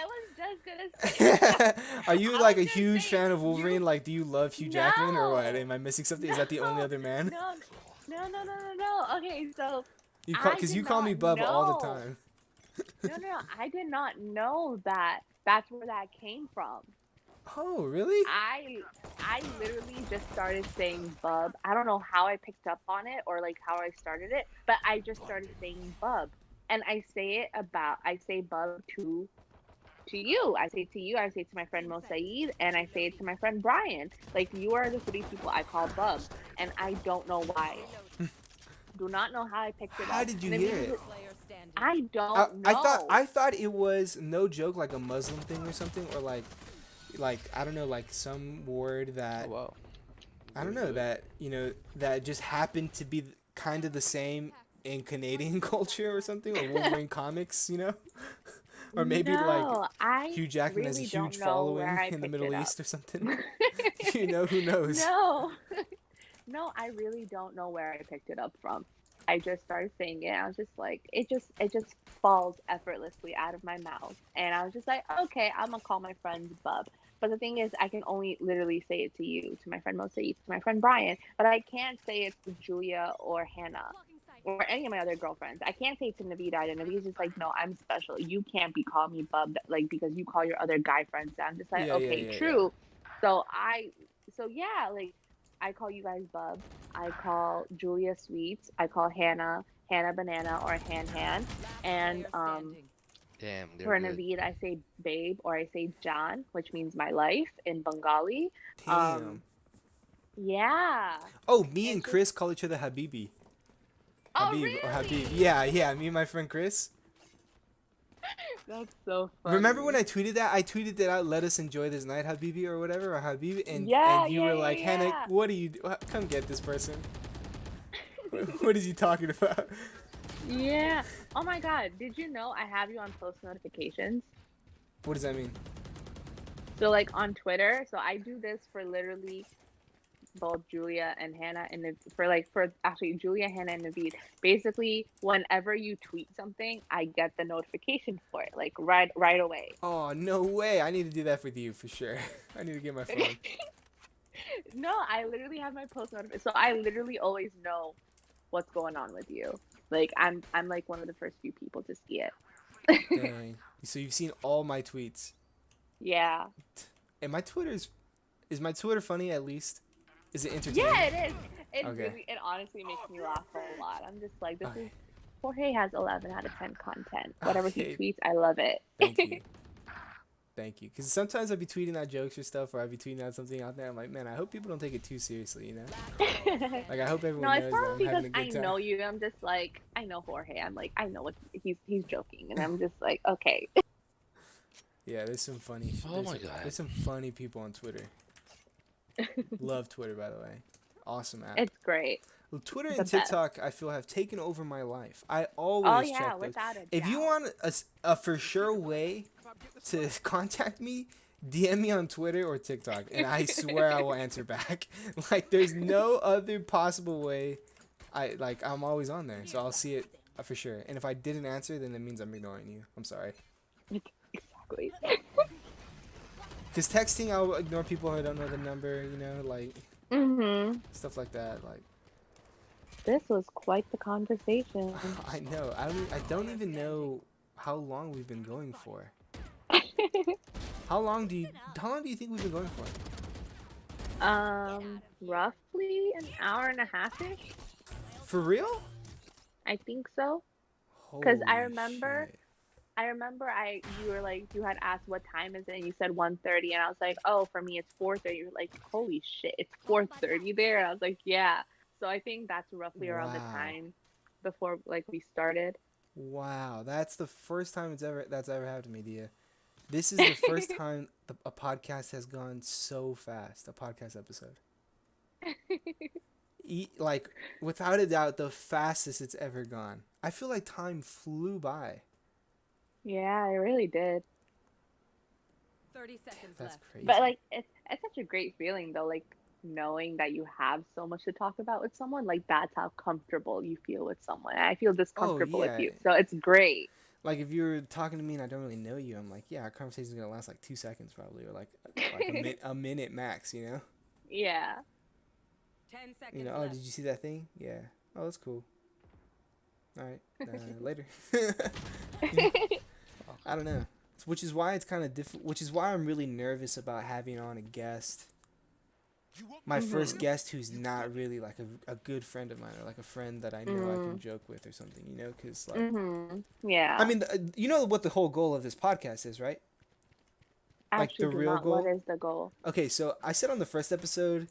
was just gonna say. Are you I like a was gonna huge say fan of you. Wolverine? Like, do you love Hugh Jackman or what? No. Am I missing something? Is No. that the only other man? No. Okay, so I Because did you call me not bub all the know. time. No. I did not know that that's where that came from. Oh, really? I literally just started saying bub. I don't know how I picked up on it or like how I started it, but I just started saying bub. And I say bub to you. I say it to you, I say it to my friend Mo Saeed, and I say it to my friend Brian. Like, you are the three people I call bub, and I don't know why. Do not know how I picked it up. How did you And hear it? Player standing. I don't know. I thought it was, no joke, like a Muslim thing or something, or like I don't know, like some word that Oh, wow. I don't know, that, you know, that just happened to be kind of the same in Canadian culture or something, or Wolverine comics, you know? Or maybe like No, I Hugh Jackman has a really huge don't know where following I in the picked Middle it up. East or something. You know, who knows? No. No, I really don't know where I picked it up from. I just started saying it. I was just like, it just falls effortlessly out of my mouth. And I was just like, okay, I'm gonna call my friends bub. But the thing is, I can only literally say it to you, to my friend Mo Saeed, to my friend Brian, but I can't say it to Julia or Hannah or any of my other girlfriends. I can't say it to Naveed either. Naveed's just like, no, I'm special. You can't be calling me bub, like, because you call your other guy friends that. I'm just like, okay, Yeah. true. So yeah, like, I call you guys bub. I call Julia sweets. I call Hannah banana or Han. And Player standing. Damn, they're for good. Naveed, I say babe or I say Jan, which means my life in Bengali. Damn. Yeah. Oh, me and It's just, Chris call each other Habibi. oh, Habib or Habib. really? Yeah, me and my friend Chris. That's so funny. Remember when I tweeted that? I tweeted that out, let us enjoy this night, Habibi, or whatever, or Habib, and you were like, Hannah, yeah. what are you come get this person. What is he talking about? Yeah. Oh my God. Did you know I have you on post notifications? What does that mean? So, like, on Twitter. So I do this for literally both Julia and Hannah, and for actually Julia, Hannah, and Naveed. Basically, whenever you tweet something, I get the notification for it, like right away. Oh, no way. I need to do that with you for sure. I need to get my phone. No, I literally have my post notification, so I literally always know what's going on with you. Like, I'm like one of the first few people to see it. Dang. So you've seen all my tweets. Yeah. And is my Twitter funny at least? Is it entertaining? Yeah, it is. Okay. It honestly makes me laugh a lot. I'm just like, this Okay. is Jorge has 11 out of 10 content. Whatever Okay. he tweets, I love it. Thank you. Thank you. Because sometimes I'd be tweeting out jokes or stuff, or I'd be tweeting out something out there. I'm like, man, I hope people don't take it too seriously, you know? Like, I hope everyone No, it's knows that probably I'm because having a I good time. know you. I'm just like, I know Jorge. I'm like, I know what he's joking, and I'm just like, okay. Yeah, there's some funny. Oh my God. There's some funny people on Twitter. Love Twitter, by the way. Awesome app. It's great. Well, Twitter the and TikTok, I feel, have taken over my life. I always Oh check yeah, those. without a doubt. If you want a for sure way to contact me, DM me on Twitter or TikTok, and I swear I will answer back. Like, there's no other possible way. I'm always on there, so I'll see it for sure. And if I didn't answer, then it means I'm ignoring you. I'm sorry. Exactly. Because texting, I'll ignore people who don't know the number, you know, like stuff like that. Like, This was quite the conversation. I know. I don't even know how long we've been going for. How long do you think we've been going for? Roughly an hour and a half-ish. For real? I think so. Because I Holy remember shit. I remember you were like, you had asked what time is it, and you said 1:30, and I was like, oh, for me it's 4:30. You're like, holy shit, it's 4:30 there, and I was like, yeah. So I think that's roughly around the Wow. time before like we started. Wow, that's the first time that's ever happened to me, Dia. This is the first time a podcast has gone so fast. A podcast episode, like without a doubt, the fastest it's ever gone. I feel like time flew by. Yeah, I really did. 30 seconds That's left. crazy. But like, it's such a great feeling though, like knowing that you have so much to talk about with someone. Like that's how comfortable you feel with someone. I feel this comfortable with you, so it's great. Like if you were talking to me and I don't really know you, I'm like, yeah, our conversation's gonna last like 2 seconds probably, or like a minute max, you know? Yeah. 10 seconds You know, oh, left. did you see that thing? Yeah. Oh, that's cool. All right, later. I don't know, which is why it's kind of different. Which is why I'm really nervous about having on a guest. My first guest who's not really like a good friend of mine, or like a friend that I know I can joke with or something, you know, because like, yeah. I mean, you know what the whole goal of this podcast is, right? I Like actually the do real not. goal. What is the goal? Okay, so I said on the first episode,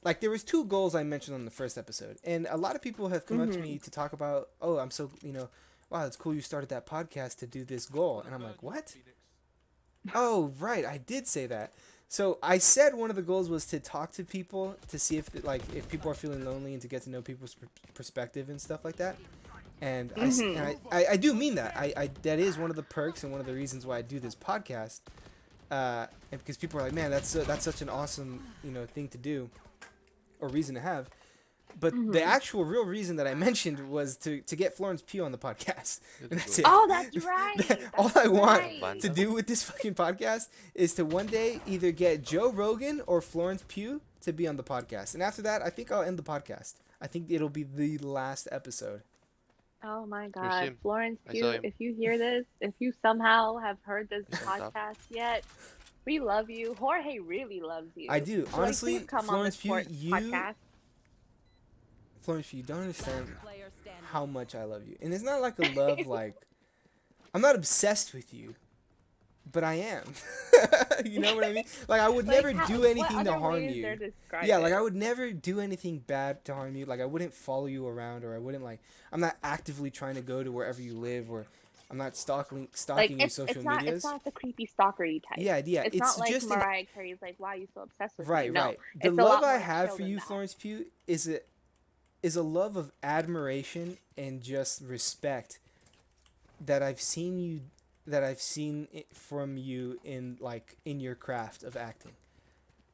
like there was 2 goals I mentioned on the first episode, and a lot of people have come up to me to talk about, oh, I'm so, you know, wow, it's cool you started that podcast to do this goal, and I'm like, what? Oh, right, I did say that. So I said one of the goals was to talk to people to see if like if people are feeling lonely and to get to know people's perspective and stuff like that. And I do mean that. I that is one of the perks and one of the reasons why I do this podcast. And because people are like, man, that's such an awesome, you know, thing to do, or reason to have. But the actual real reason that I mentioned was to get Florence Pugh on the podcast. And that's it. Oh, that's right. All I want right. to do with this fucking podcast is to one day either get Joe Rogan or Florence Pugh to be on the podcast. And after that, I think I'll end the podcast. I think it'll be the last episode. Oh my God, him. Florence I saw Pugh, him. if you hear this, if you somehow have heard this podcast yet, we love you. Jorge really loves you. I do. So, Honestly, like, please come Florence on Pugh, this podcast. Florence Pugh, you don't understand Player standing. how much I love you. And it's not like a love like, I'm not obsessed with you, but I am. You know what I mean? Like I would never do anything to harm you. Yeah, like I would never do anything bad to harm you. Like I wouldn't follow you around, or I wouldn't like, I'm not actively trying to go to wherever you live, or I'm not stalking Like, your social medias. It's not the creepy stalkery type. Yeah. It's not like just Mariah Carey's like, why are you so obsessed with me? right. No, The it's a lot love I more have chill for than you, that. Florence Pugh, is a love of admiration and just respect that I've seen it from you in your craft of acting.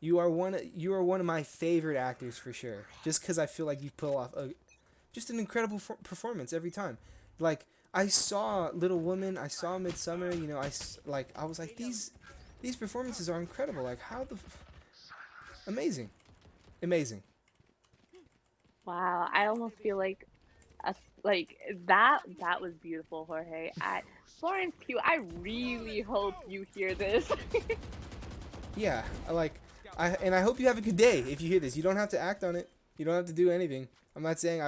You are one of my favorite actors for sure. Just because I feel like you pull off just an incredible performance every time. Like I saw Little Woman, I saw Midsummer. You know, I was like these performances are incredible. Like how amazing. Wow, I almost feel like that was beautiful, Jorge. Florence Pugh, I really hope you hear this. Yeah, I hope you have a good day if you hear this. You don't have to act on it. You don't have to do anything. I'm not saying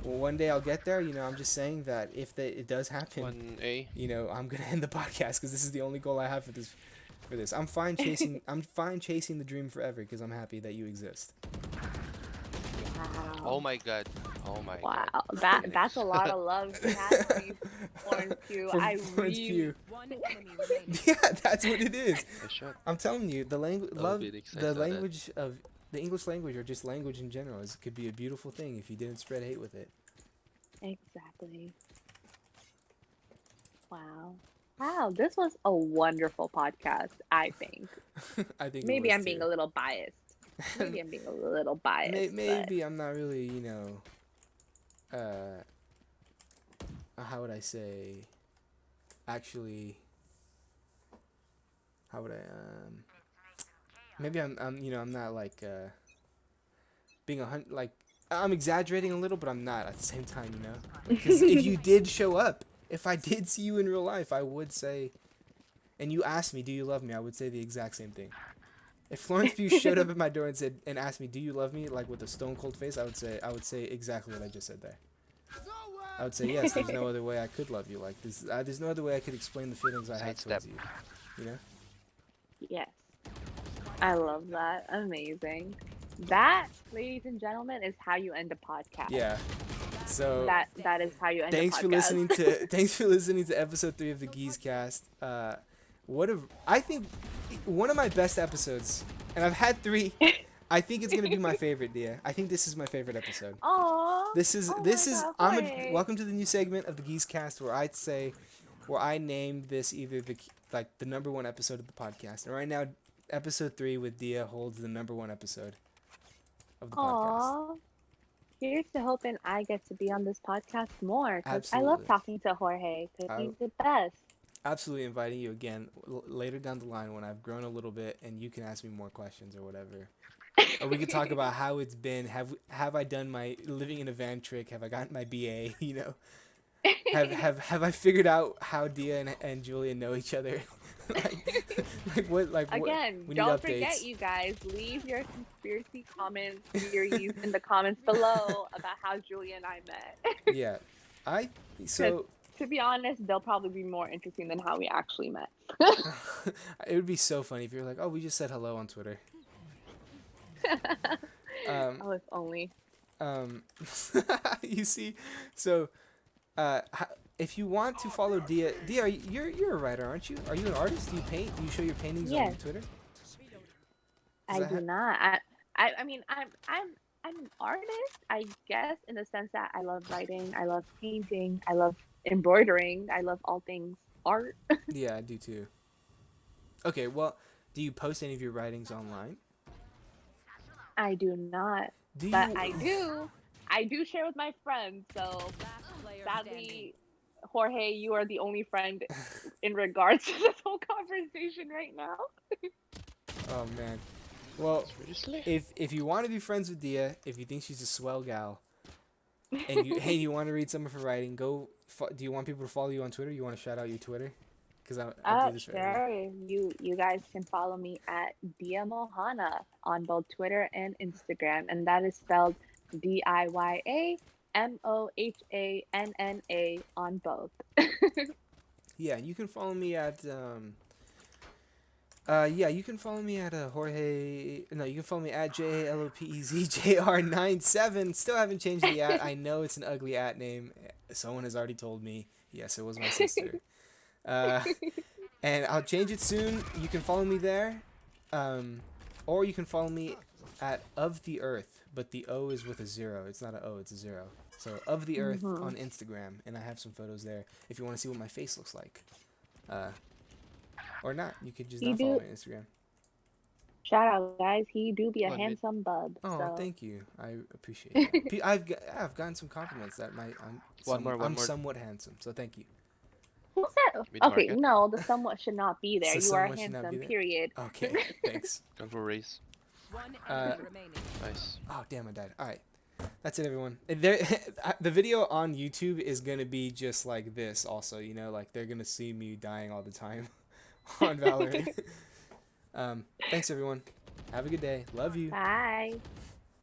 one day I'll get there. You know, I'm just saying that if it does happen, 1A. you know, I'm gonna end the podcast because this is the only goal I have for this. I'm fine chasing the dream forever because I'm happy that you exist. Wow. Oh my God. Oh my Wow, God. that's a lot of love he has for you, Florence Pugh. For I Florence really Pugh. One enemy remaining. Yeah, that's what it is. A shot. I'm telling you, the language, I'll be excited the on that. language of the English language, or just language in general, could be a beautiful thing if you didn't spread hate with it. Exactly. Wow, this was a wonderful podcast, I think. I think Maybe it was I'm being too. a little biased. Maybe I'm being a little biased. Maybe I'm not really, you know, how would I say, actually, how would I, maybe I'm you know, I'm not like, being I'm exaggerating a little, but I'm not at the same time, you know, because if you did show up, if I did see you in real life, I would say, and you asked me, do you love me? I would say the exact same thing. If Florence Pugh showed up at my door and asked me, "Do you love me?" like with a stone cold face, I would say exactly what I just said there. I would say yes. There's no other way I could love you like this. There's no other way I could explain the feelings I have towards you. You know? Yes. I love that. Amazing. That, ladies and gentlemen, is how you end a podcast. Yeah. So that is how you end a podcast. Thanks for listening to episode 3 of the Geeze cast. I think one of my best episodes, and I've had 3. I think it's gonna be my favorite, Dia. I think this is my favorite episode. Aww. This is God, welcome to the new segment of the Geeze cast where I name this either the number 1 episode of the podcast. And right now, episode 3 with Dia holds the number 1 episode of the podcast. Aww. Here's to hoping I get to be on this podcast more. Because I love talking to Jorge. Because he's the best. Absolutely inviting you again later down the line when I've grown a little bit and you can ask me more questions or whatever. Or we could talk about how it's been. Have I done my living in a van trick? Have I gotten my BA? You know, have I figured out how Dia and Julia know each other? Again, don't forget, you guys, leave your conspiracy comments theories in the comments below about how Julia and I met. Yeah, to be honest, they'll probably be more interesting than how we actually met. It would be so funny if you're like, oh, we just said hello on Twitter. Oh, if only. You see, so if you want to follow Dia, you're a writer, aren't you? Are you an artist? Do you paint? Do you show your paintings on Twitter? I do not. I mean, I'm an artist, I guess, in the sense that I love writing, I love painting, I love embroidering, I love all things art. Yeah, I do too. Okay, well, do you post any of your writings online? I do not. But I do share with my friends, so sadly, Jorge, you are the only friend in regards to this whole conversation right now. Oh man. Well, if you want to be friends with Dia, if you think she's a swell gal, and you want to read some of her writing, do you want people to follow you on Twitter? You want to shout out your Twitter? Because I do this sure. You guys can follow me at Diya Mohana on both Twitter and Instagram, and that is spelled DIYA MOHANNA on both. Yeah, you can follow me at you can follow me at Jorge. No, you can follow me at JALOPEZJR97. Still haven't changed the at. I know it's an ugly at name. Someone has already told me. Yes, it was my sister. And I'll change it soon. You can follow me there, or you can follow me at Of the Earth, but the O is with a 0. It's not an O, it's a 0. So Of the Earth on Instagram, and I have some photos there if you want to see what my face looks like. Or not, you could just not follow me on Instagram. Shout out, guys. He do be a handsome bub. Oh, so. Thank you. I appreciate it. I've gotten some compliments that I'm somewhat handsome. So thank you. What's that? Okay, no, the somewhat should not be there. So you are handsome, period. Okay, thanks. Going for a race. Nice. Oh, damn, I died. All right. That's it, everyone. The video on YouTube is going to be just like this also, you know, like they're going to see me dying all the time on Valorant. Thanks, everyone. Have a good day. Love you. Bye.